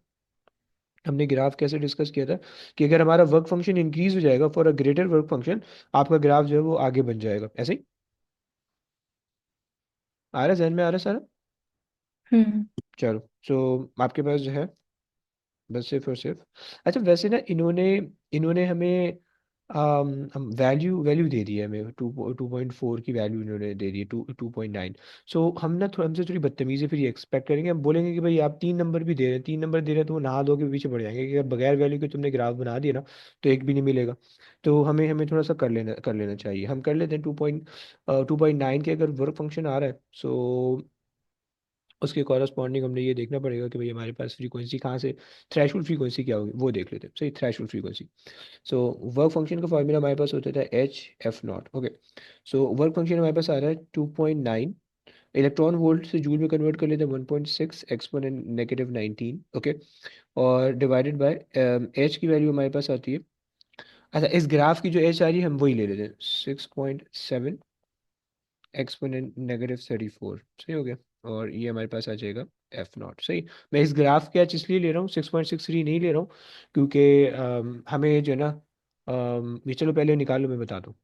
S1: हमने ग्राफ कैसे डिस्कस किया था कि अगर हमारा वर्क फंक्शन इंक्रीज हो जाएगा for a greater work function, आपका ग्राफ जो है वो आगे बन जाएगा, ऐसे ही आ रहा है, जहन में आ रहा है सारा?
S4: Hmm.
S1: चलो, सो आपके पास जो है बस सिर्फ और सिर्फ, अच्छा वैसे ना इन्होंने इन्होंने हमें वैल्यू वैल्यू दे दी है हमें, 2.4 की वैल्यू इन्होंने दे दी है, 2.9। सो हम ना थोड़ा हमसे थोड़ी बदतमीजी फिर ये एक्सपेक्ट करेंगे, हम बोलेंगे कि भाई आप 3 नंबर भी दे रहे हैं, 3 नंबर दे रहे हैं तो वो नहा धो के पीछे पड़ जाएंगे कि अगर बगैर वैल्यू के तुमने ग्राफ बना दिया ना तो एक भी नहीं मिलेगा। तो हमें हमें थोड़ा सा कर लेना चाहिए, हम कर लेते हैं 2.9 के अगर वर्क फंक्शन आ रहा है, सो उसके कॉरस्पॉन्डिंग हमने ये देखना पड़ेगा कि भाई हमारे पास फ्रीक्वेंसी कहाँ से, थ्रेशोल्ड फ्रीक्वेंसी क्या होगी वो देख लेते हैं, सही, threshold frequency. So work function का फॉर्मूला हमारे पास होता था H F0। Okay, so work function हमारे पास आ रहा है 2.9, इलेक्ट्रॉन वोल्ट से जूल में कन्वर्ट कर लेते हैं 1.6 एक्सपोनेंट नेगेटिव 19। ओके, और डिवाइडेड बाय एच की वैल्यू हमारे पास आती है, अच्छा इस ग्राफ की जो एच आ रही है हम वही ले लेते हैं 6.7 एक्सपोनेंट नेगेटिव 34, सही हो गया। और ये हमारे पास आ जाएगा F0, सही। मैं इस ग्राफ के आज इसलिए ले रहा हूँ 6.63 नहीं ले रहा हूँ क्योंकि हमें जो है ना, ये चलो पहले निकालो मैं बता दूँ।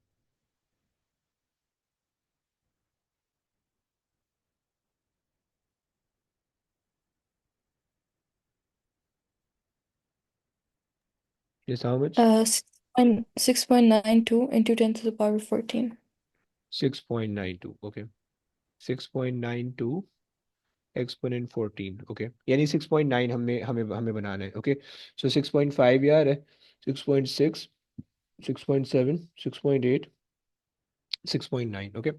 S1: जैसा how much,
S4: 6.92 into 10 to the power 14.
S1: 6.92, okay, 6.92 exponent 14, okay, यानी 6.9 हमें हमें हमें बनाना है। ओके, सो 6.5 यार है, 6.6, 6.7, 6.8, 6.9। ओके,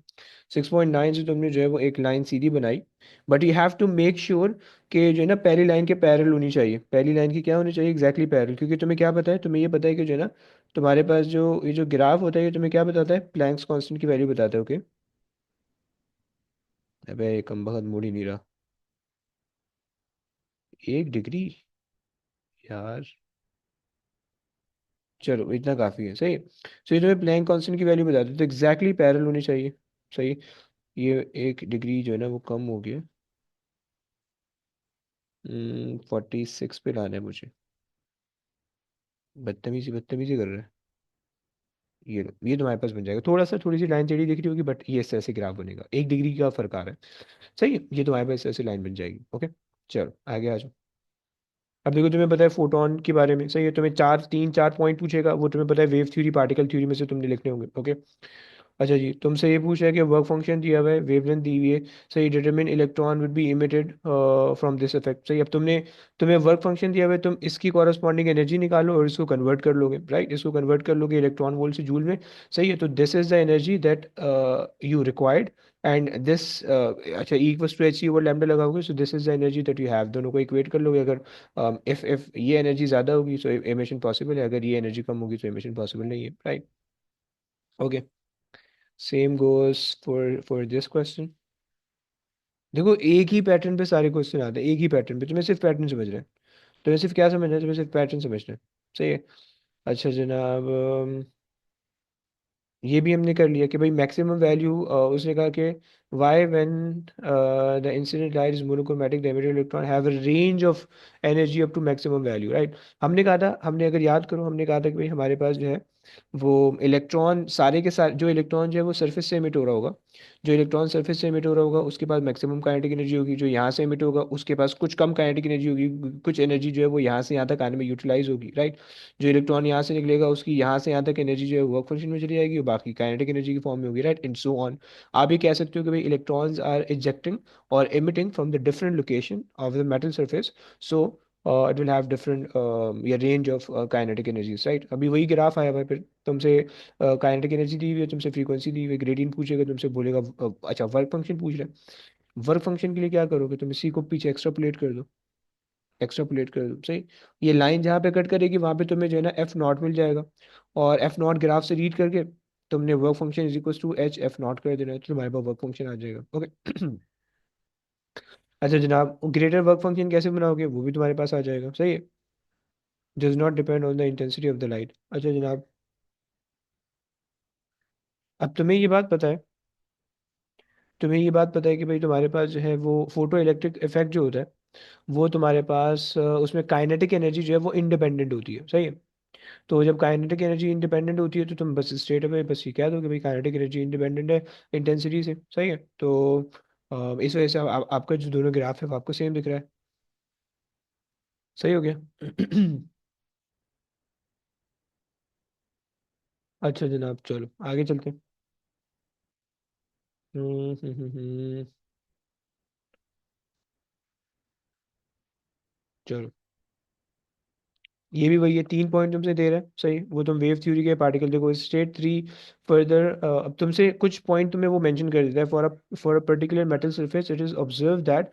S1: 6.9 से तुमने जो है वो एक लाइन सीधी बनाई, but you have to make sure कि जो है ना पहली लाइन के पैरेलल होनी चाहिए, पहली लाइन की क्या होनी चाहिए, एग्जैक्टली पैरेलल, क्योंकि तुम्हें क्या पता है, तुम्हें ये पता है कि जो है ना तुम्हारे पास जो ये जो ग्राफ होता है ये तुम्हें क्या बताता है, प्लैंक्स कांस्टेंट की वैल्यू बताता है। ओके, अबे कम बखत मूड ही नहीं रहा, 1 डिग्री यार, चलो इतना काफ़ी है, सही। सो ये तुम्हें प्लैंक कांस्टेंट की वैल्यू बताते हैं तो एग्जैक्टली पैरेलल होनी चाहिए, सही। ये 1 डिग्री जो है ना वो कम हो गया, 46 पे लाना है मुझे, बदतमीजी बदतमीजी कर रहा है। ये लो, ये तुम्हारे पास बन जाएगा, थोड़ा सा थोड़ी सी लाइन टेढ़ी दिख रही होगी बट ये इस तरह से ग्राफ बनेगा, 1 डिग्री का फर्क आ रहा है, सही है, ये तुम्हारे पास इस तरह से लाइन बन जाएगी। ओके, चलो आगे आ जाओ। अब देखो तुम्हें पता है फोटोन के बारे में, सही है, तुम्हें 4 पॉइंट पूछेगा, वो तुम्हें पता है वेव थ्योरी पार्टिकल थ्योरी में से तुमने लिखने होंगे। ओके, अच्छा जी, तुमसे ये पूछ रहा है कि वर्क फंक्शन दिया हुआ है, वेवलेंथ दी हुई है, सही, determine electron would be emitted from this effect, सही। अब तुमने तुम्हें वर्क फंक्शन दिया हुआ है, तुम इसकी कॉरस्पॉन्डिंग एनर्जी निकालो और इसको कन्वर्ट कर लोगे, राइट, इसको कन्वर्ट कर लोगे इलेक्ट्रॉन वोल्ट से जूल में, सही है। तो this is the energy that you required and this, अच्छा E equals to H C over lambda लगाओगे, so this is the energy that you have, दोनों को इक्वेट कर लोगे। अगर इफ ये एनर्जी ज़्यादा होगी तो एमिशन पॉसिबल है, अगर ये एनर्जी कम होगी तो एमिशन पॉसिबल नहीं है, right. Okay, same goes for this question. देखो एक ही पैटर्न पे सारे क्वेश्चन आते हैं, एक ही पैटर्न पे, तुम्हें सिर्फ पैटर्न समझ रहे हैं, तुम्हें सिर्फ क्या समझना है, तुम्हें सिर्फ पैटर्न समझना है, सही है। अच्छा जनाब, ये भी हमने कर लिया कि भाई मैक्सिमम वैल्यू, उसने कहा कि why when the incident light is monochromatic the emitted electron have a range of energy up to maximum value, right. हमने कहा था, हमने अगर याद करो हमने कहा था कि भाई हमारे पास जो है वो इलेक्ट्रॉन सारे के सारे, जो इलेक्ट्रॉन जो है वो सरफेस से एमिट हो रहा होगा, जो इलेक्ट्रॉन सरफेस से एमिट हो रहा होगा उसके पास मैक्सिमम काइनेटिक एनर्जी होगी, जो यहाँ से एमिट होगा उसके पास कुछ कम काइनेटिक एनर्जी होगी, कुछ एनर्जी जो है वो यहाँ से यहाँ तक आने में यूटिलाइज होगी, राइट। जो इलेक्ट्रॉन यहाँ से निकलेगा उसकी यहाँ से यहाँ तक एनर्जी जो है वर्क फंक्शन में चली जाएगी और बाकी काइनेटिक एनर्जी की फॉर्म में होगी, राइट, एंड सो ऑन। आप ये कह सकते हो कि भाई इलेक्ट्रॉन्स आर इजेक्टिंग और emitting from the different location of the metal surface, so it will have different या range of kinetic energies, right। अभी वही ग्राफ आया हुआ है, फिर तुमसे काइनेटिक एनर्जी दी हुई है, तुमसे फ्रीक्वेंसी दी हुई है, ग्रेडियंट पूछेगा तुमसे, बोलेगा अच्छा वर्क फंक्शन पूछ रहा है, वर्क फंक्शन के लिए क्या करोगे, तुम इसी को पीछे एक्स्ट्रापोलेट कर दो, एक्स्ट्रापोलेट कर दो, सही। ये लाइन जहाँ पे कट करेगी वहाँ पे तुम्हें जो है ना F0 मिल जाएगा, और F0 ग्राफ से रीड करके तुमने work function is equal to H F0 कर देना है, तो तुम्हारे पास वर्क फंक्शन आ जाएगा। ओके अच्छा जनाब, ग्रेटर वर्क फंक्शन कैसे बनाओगे वो भी तुम्हारे पास आ जाएगा, सही है, does not depend on the intensity of the light. अच्छा जनाब, अब तुम्हें ये बात पता है, तुम्हें ये बात पता है कि भाई तुम्हारे पास जो है वो फोटो इलेक्ट्रिक इफेक्ट जो होता है वो तुम्हारे पास उसमें काइनेटिक एनर्जी जो है वो इंडिपेंडेंट होती है, सही है। तो जब काइनेटिक एनर्जी इंडिपेंडेंट होती है तो तुम बस स्ट्रेट अवे बस ये कह दो कि भाई काइनेटिक एनर्जी इंडिपेंडेंट है इंटेंसिटी से, सही है। तो इस वजह से आपका जो दोनों ग्राफ है वो आपको सेम दिख रहा है। सही हो गया। अच्छा जनाब, चलो आगे चलते हैं। हम्म, हम्म, चलो ये भी वही है, 3 पॉइंट तुमसे दे रहा है, सही। वो तुम वेव थ्योरी के पार्टिकल देखो, स्टेट 3 फर्दर। अब तुमसे कुछ पॉइंट तुम्हें वो मेंशन कर देता है, for a particular metal surface it is observe that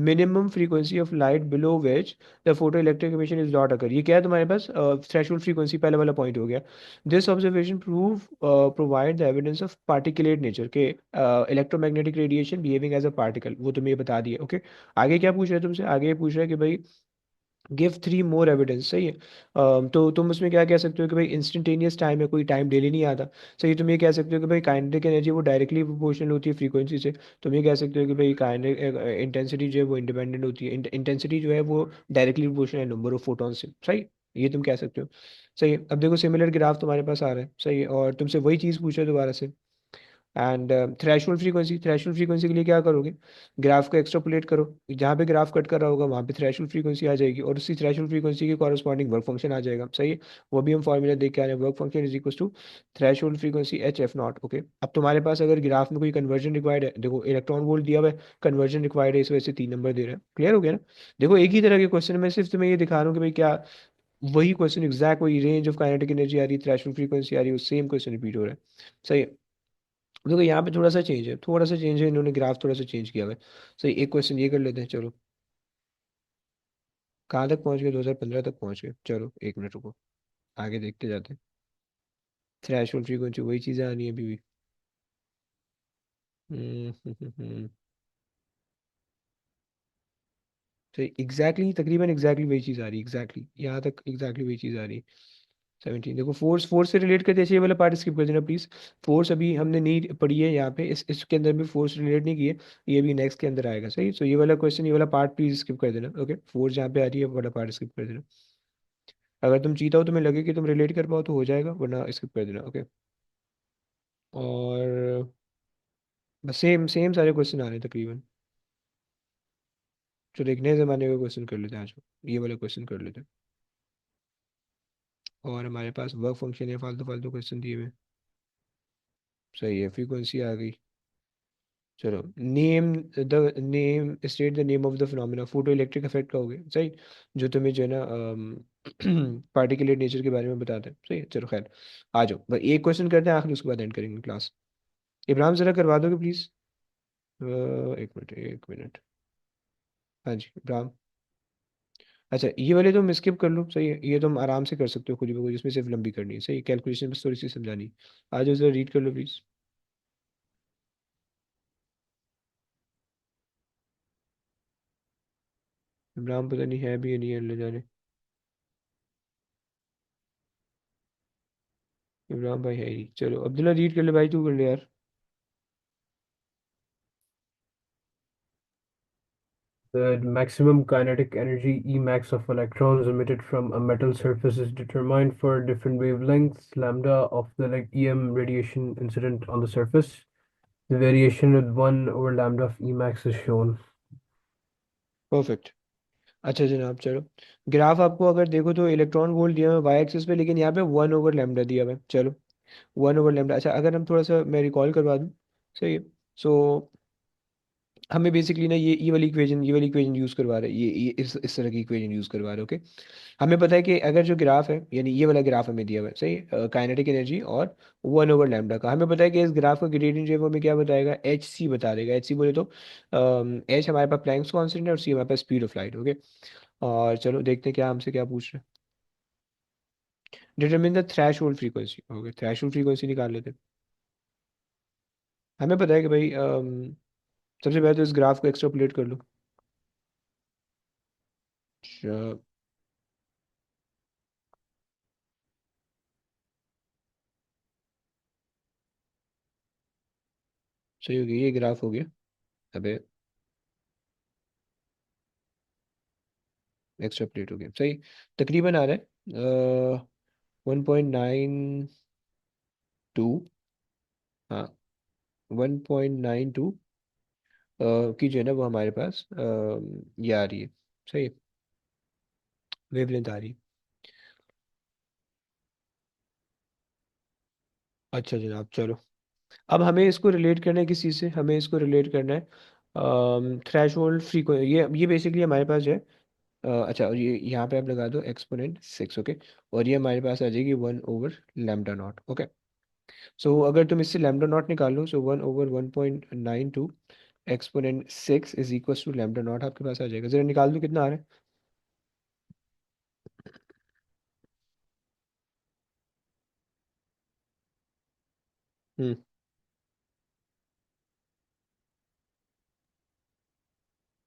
S1: minimum frequency of light below which the photo electric emission is not occur. ये क्या है तुम्हारे पास? थ्रेशोल्ड फ्रीक्वेंसी, पहला वाला पॉइंट हो गया। This observation provide the evidence of particulate nature के electromagnetic radiation behaving as a particle, वो तुम्हें ये बता दिया। ओके, आगे क्या पूछ रहा है तुमसे? आगे ये पूछ रहा है कि भाई गिव 3 मोर एविडेंस, सही है। तो तुम उसमें क्या कह सकते हो कि भाई इंस्टेंटेनियस टाइम है, कोई टाइम डेली नहीं आता। सही, तुम ये कह सकते हो कि भाई काइनेटिक एनर्जी वो डायरेक्टली प्रोपोर्शनल होती है फ्रीक्वेंसी से। तुम ये कह सकते हो कि भाई काइनेटिक इंटेंसिटी जो है वो इंडिपेंडेंट होती है, इंटेंसिटी जो है वो डायरेक्टली प्रोपोर्शनल है नंबर ऑफ फोटॉन से, सही। ये तुम कह सकते हो। सही है, अब देखो सिमिलर ग्राफ तुम्हारे पास आ रहा है, सही है, और तुमसे वही चीज़ पूछा है दोबारा से। एंड थ्रेशोल्ड फ्रीक्वेंसी के लिए क्या करोगे? ग्राफ को एक्सट्रापोलेट करो, जहाँ पे ग्राफ कट कर रहा होगा वहाँ पे थ्रेशोल्ड फ्रीक्वेंसी आ जाएगी, और उसी थ्रेशोल्ड फ्रीक्वेंसी के कॉरस्पॉन्डिंग वर्क फंक्शन आ जाएगा, सही है। वो भी हम फॉर्मूला देख के आ रहे हैं, work function is equal to threshold frequency H f0। Okay, अब तुम्हारे पास अगर ग्राफ में कोई कन्वर्जन रिक्वायर्ड है, देखो इलेक्ट्रॉन वोल्ट दिया हुआ है, कन्वर्जन रिक्वायर्ड है, इस वजह से 3 नंबर दे रहे हैं। क्लियर हो गया ना? देखो एक ही तरह के क्वेश्चन में सिर्फ तुम्हें ये दिखा रहा हूँ कि भाई क्या वही क्वेश्चन एग्जैक्ट, वही रेंज ऑफ काइनेटिक एनर्जी आ रही है, थ्रेशोल्ड फ्रीक्वेंसी आ रही है, सेम क्वेश्चन रिपीट हो रहा है, सही है। देखो यहाँ पे थोड़ा सा चेंज है, थोड़ा सा चेंज है, इन्होंने ग्राफ थोड़ा सा चेंज किया हुआ है। सही, एक क्वेश्चन ये कर लेते हैं, चलो। कहाँ तक पहुँच गए? 2015 तक पहुँच गए, चलो 1 मिनट रुको, आगे देखते जाते हैं। थ्रेशोल्ड फ्रीक्वेंसी वही चीज़ें आ रही है अभी भी। तो तकरीबन एग्जैक्टली वही चीज़ आ रही है, यहाँ तक एग्जैक्टली वही चीज़ आ रही है। 17 देखो, फोर्स फोर्स से रिलेट करते हैं, ये वाला पार्ट स्किप कर देना प्लीज़। फोर्स अभी हमने नहीं पढ़ी है यहाँ पे, इसके अंदर भी फोर्स रिलेट नहीं की है। ये भी नेक्स्ट के अंदर आएगा, सही। सो ये वाला क्वेश्चन, ये वाला पार्ट प्लीज स्किप कर देना। ओके, फोर्स जहाँ पे आ रही है वो वाला पार्ट स्किप कर देना। अगर तुम चीता हो, तुम्हें लगे कि तुम रिलेट कर पाओ तो हो जाएगा, वरना स्किप कर देना। ओके, और बस सेम सेम सारे क्वेश्चन आ रहे हैं तकरीबन। चलो एक नए ज़माने का क्वेश्चन कर लेते हैं आज, ये वाला क्वेश्चन कर लेते हैं। और हमारे पास वर्क फंक्शन है, फालतू फालतू क्वेश्चन दिए हुए हैं। सही है, फ्रीक्वेंसी आ गई। चलो, name state the name of the phenomena, photo electric effect का हो गया, सही। जो तुम्हें जो है ना पार्टिकुलेट नेचर के बारे में बताते हैं, सही है। चलो खैर, आ जाओ, बस एक क्वेश्चन करते हैं आखिर, उसके बाद एंड करेंगे क्लास। इब्राहिम ज़रा करवा दोगे प्लीज़? 1 minute, 1 minute. हाँ जी इब्राहिम। अच्छा, ये वाले तुम स्किप कर लो, सही है, ये तुम आराम से कर सकते हो खुद भी, इसमें सिर्फ लंबी करनी है, सही। कैलकुलेशन बस थोड़ी सी समझानी है। आ जाओ, जरा रीड कर लो प्लीज़। इब्राहिम पता नहीं है भी या नहीं है, ले जाने। इमरान भाई है ही नहीं। चलो अब्दुल्ला रीड कर ले भाई, तू कर ले यार।
S5: The maximum kinetic energy Emax of electrons emitted from a metal surface is determined for different wavelengths, lambda of the EM radiation incident on the surface. The variation with 1 over lambda of Emax is shown.
S1: Perfect. अच्छा जनाब, चलो graph आपको अगर देखो तो electron volt दिया हुआ है वाई एक्सिस पे, लेकिन यहाँ पे 1/λ दिया हुआ है। चलो 1/λ, अच्छा अगर हम थोड़ा सा मैं रिकॉल करवा दूँ, सही है। सो हमें बेसिकली ना ये वाली इक्वेशन यूज़ करवा रहे हैं, ये इस तरह की इक्वेशन यूज़ करवा रहे हैं। ओके, हमें पता है कि अगर जो ग्राफ है, यानी ये वाला ग्राफ हमें दिया हुआ है, सही, काइनेटिक एनर्जी और 1/λ का, हमें पता है कि इस ग्राफ का ग्रेडियंट जो है वो हमें क्या बताएगा? Hc बता देगा। Hc बोले तो एच हमारे पास प्लैंक्स कांस्टेंट है और सी हमारे पास स्पीड ऑफ लाइट। ओके, और चलो देखते हैं क्या हमसे क्या पूछ रहे हैं। Determine the threshold frequency. Okay, threshold frequency निकाल लेते हैं। हमें पता है कि भाई सबसे पहले तो इस ग्राफ को एक्सट्रापोलेट कर लो। अच्छा, सही हो गया, ये ग्राफ हो गया। अबे एक्सट्रापोलेट हो गया, सही। तकरीबन आ रहा है 1.92। हाँ, 1.92 की जो है ना वो हमारे पास ये आ रही है। सही है, वेवलेंथ आ रही है। अच्छा जनाब चलो, अब हमें इसको रिलेट करना है किसी से, हमें इसको रिलेट करना है थ्रेश होल्ड फ्रीक्वेंसी। ये बेसिकली हमारे पास जो है अच्छा, और ये यहाँ पे आप लगा दो एक्सपोनेंट 6। ओके, और ये हमारे पास आ जाएगी 1/λ0। ओके, सो अगर तुम इससे लैम्डा नॉट निकाल लो, so 1/1.92 exponent 6 is equal to lambda naught आपके पास आ जाएगा। जरा निकाल दो कितना आ रहा है। हम्म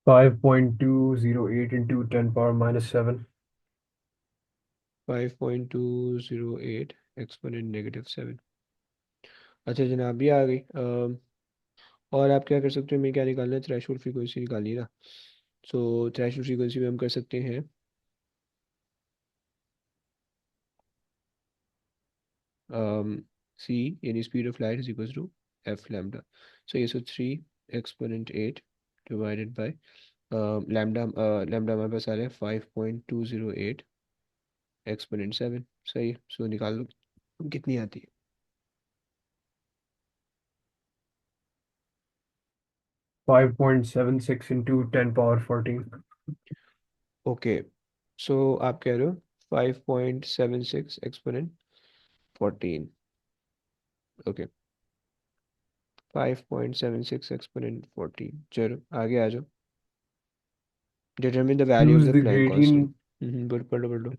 S5: 5.208 into 10 power minus 7.
S1: 5.208 एक्सपोनेंट -7। अच्छा जनाब ये आ गई। और आप क्या कर सकते हो, मैं क्या निकालना है, थ्रेशोल्ड फ्रीक्वेंसी निकालिए ना। सो थ्रेशोल्ड फ्रीक्वेंसी में हम कर सकते हैं सी, यानी speed of light is equal to f lambda. So ये 3 exponent 8 divided by lambda. Lambda हमारे पास आ रहा है 5.208 एक्सपोनेंट 7। सही है, सो निकाल लो कितनी आती है।
S5: 5.76 into 10 power 14.
S1: ओके, सो आप कह रहे हो 5.76 एक्सपोनेंट 14। Okay, 5.76 exponent 14। चलो आगे आ जाओ। Determine the value of
S5: Use
S1: the
S5: the
S1: Planck constant.
S5: gradient.
S1: पढ़ लो।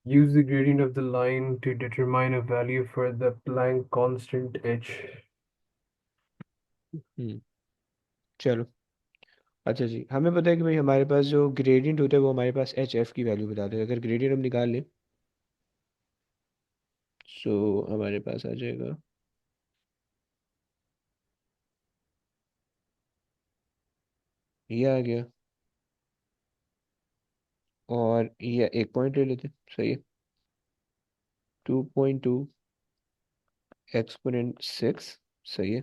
S5: Use the gradient of the line to determine a value for the Planck constant h.
S1: हम्म चलो, अच्छा जी, हमें पता है कि भाई हमारे पास जो ग्रेडियंट होता है वो हमारे पास एच एफ की वैल्यू बताते हैं। अगर ग्रेडियंट हम निकाल लें, सो हमारे पास आ जाएगा ये आ गया, और ये एक पॉइंट ले लेते हैं। सही है, 2.2 एक्सपोनेंट 6। सही है,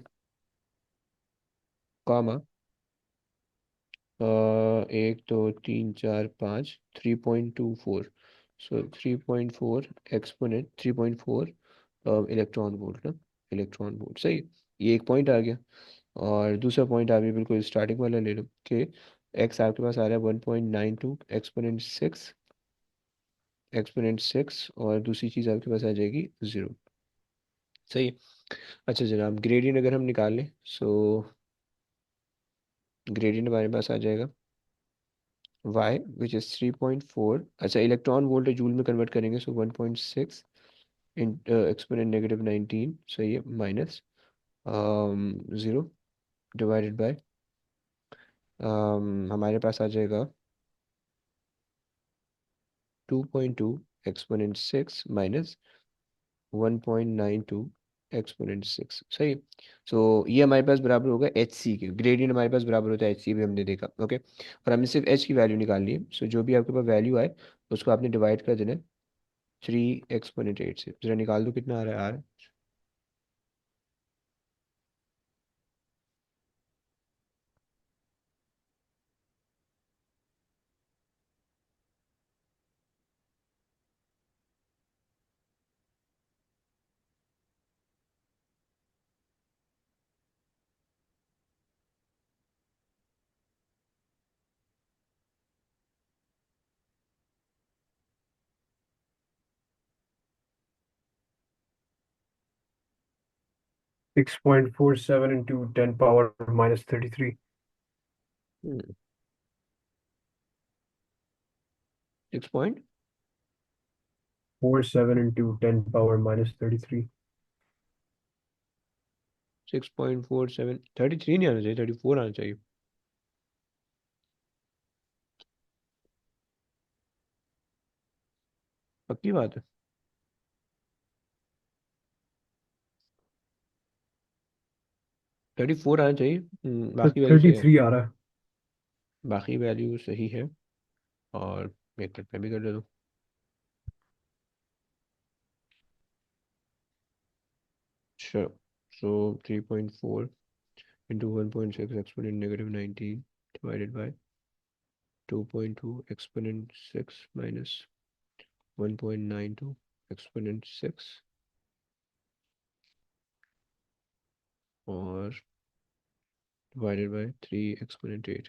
S1: कॉमा 1 2 3 4 5 3.24। सो 3.4 एक्सपोनेंट 3.4 इलेक्ट्रॉन वोल्ट ना, इलेक्ट्रॉन वोल्ट। सही है, ये एक पॉइंट आ गया। और दूसरा पॉइंट आप ये बिल्कुल स्टार्टिंग वाला ले लो कि एक्स आपके पास आ रहा है 1.92 एक्सपोनेंट 6, और दूसरी चीज़ आपके पास आ जाएगी 0। सही है, अच्छा जनाब ग्रेडियंट अगर हम निकाल लें, सो ग्रेडियंट हमारे पास आ जाएगा y विच इज़ 3.4। अच्छा, इलेक्ट्रॉन वोल्ट जूल में कन्वर्ट करेंगे, सो 1.6 इन एक्सपोनेंट -19। सही है, माइनस 0 डिवाइडेड बाय हमारे पास आ जाएगा 2.2 एक्सपोनेंट 6 माइनस 1.92 एक्सपोनेंट 6। सही, सो ये हमारे पास बराबर होगा एच सी के। ग्रेडियंट हमारे पास बराबर होता है एच सी, भी हमने देखा। ओके, और हमने सिर्फ एच की वैल्यू निकालनी है। सो जो भी आपके पास वैल्यू आए उसको आपने डिवाइड कर देना है 3 एक्सपोनेंट 8 से। जरा निकाल दो कितना आ रहा है, are
S5: 6.47 into 10 power minus 33.
S1: 6.6
S5: 47 into 10 power minus 33.
S1: 6.47, 33 नहीं आना चाहिए, 34 आना चाहिए। पक्की बात है, 34 आना चाहिए।
S5: तो
S1: बाकी वैल्यू सही है,
S5: 33 आ रहा है।
S1: बाकी वैल्यू सही है। और एक मिनट में भी कर दे दो। अच्छा, सो 3.4 into 1.6 exponent negative 19 divided by 2.2 exponent 6 minus 1.92 exponent 6 और divided by 3 exponent 8।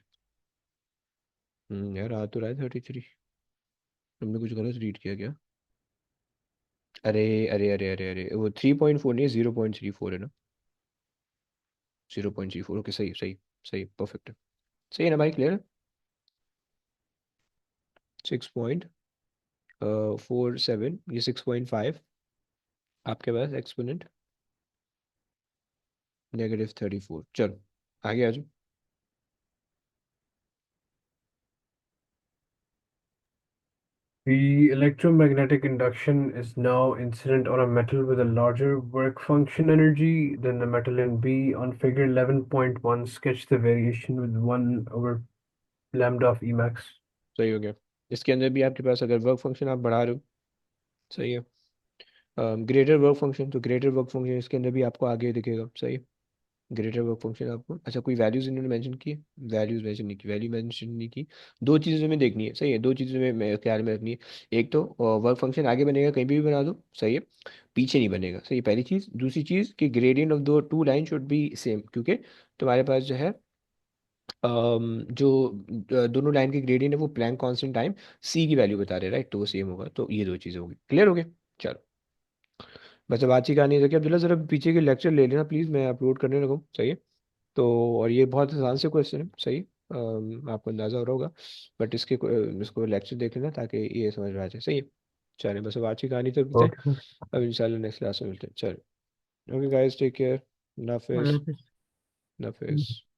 S1: यार आ तो रहा है 33। हमने कुछ गलत रीड किया क्या? अरे अरे अरे अरे अरे, वो 3.4 नहीं, 0.34 है ना। 0.34, ओके, सही सही सही, परफेक्ट है। सही है ना भाई, क्लियर? 6.47, ये 6.5 आपके पास एक्सपोनेंट -34। चलो आगे आ जाओ।
S5: The electromagnetic induction is now incident on a metal with a larger work function energy than the metal in B. On figure 11.1, sketch the variation with 1 over lambda of Emax.
S1: सही हो गया। इसके अंदर भी आपके पास अगर वर्क फंक्शन आप बढ़ा रहे हो, सही है, ग्रेटर वर्क फंक्शन, तो ग्रेटर वर्क फंक्शन इसके अंदर भी आपको आगे दिखेगा, सही है। ग्रेटर वर्क फंक्शन आपको, अच्छा कोई वैल्यूज इन्होंने मेंशन की है? वैल्यूज मेंशन नहीं की, वैल्यू मेंशन नहीं की। दो चीज़ें में देखनी है, सही है, दो चीज़ें में ख्याल में रखनी है। एक तो वर्क फंक्शन आगे बनेगा, कहीं भी बना दो, सही है, पीछे नहीं बनेगा, सही है, पहली चीज़। दूसरी चीज़ कि ग्रेडियंट ऑफ दो two line should be same, क्योंकि तुम्हारे पास जो है जो दोनों लाइन के ग्रेडियंट है वो प्लैंक कांस्टेंट टाइम सी की वैल्यू बता रहे हैं, राइट, तो वो सेम होगा। तो ये दो चीज़ें होगी, क्लियर हो गया। चलो, बस अब आज की कहानी है कि अब्दुल्ला ज़रा पीछे के लेक्चर ले लेना प्लीज़, मैं अपलोड करने लगा हूँ, सही है। तो और ये बहुत आसान से क्वेश्चन है, सही, आपको अंदाज़ा हो रहा होगा, बट इसको लेक्चर देख लेना ताकि ये समझ में आ जाए, सही है। चलें, बस अब आज की कहानी तक मिलते हैं,
S5: Okay.
S1: अब इंशाल्लाह नेक्स्ट क्लास में मिलते हैं। चलो, ओके गाइस, टेक केयर, अल्लाह हाफिज़।
S3: Allah Hafiz.
S1: अल्लाह हाफिज़।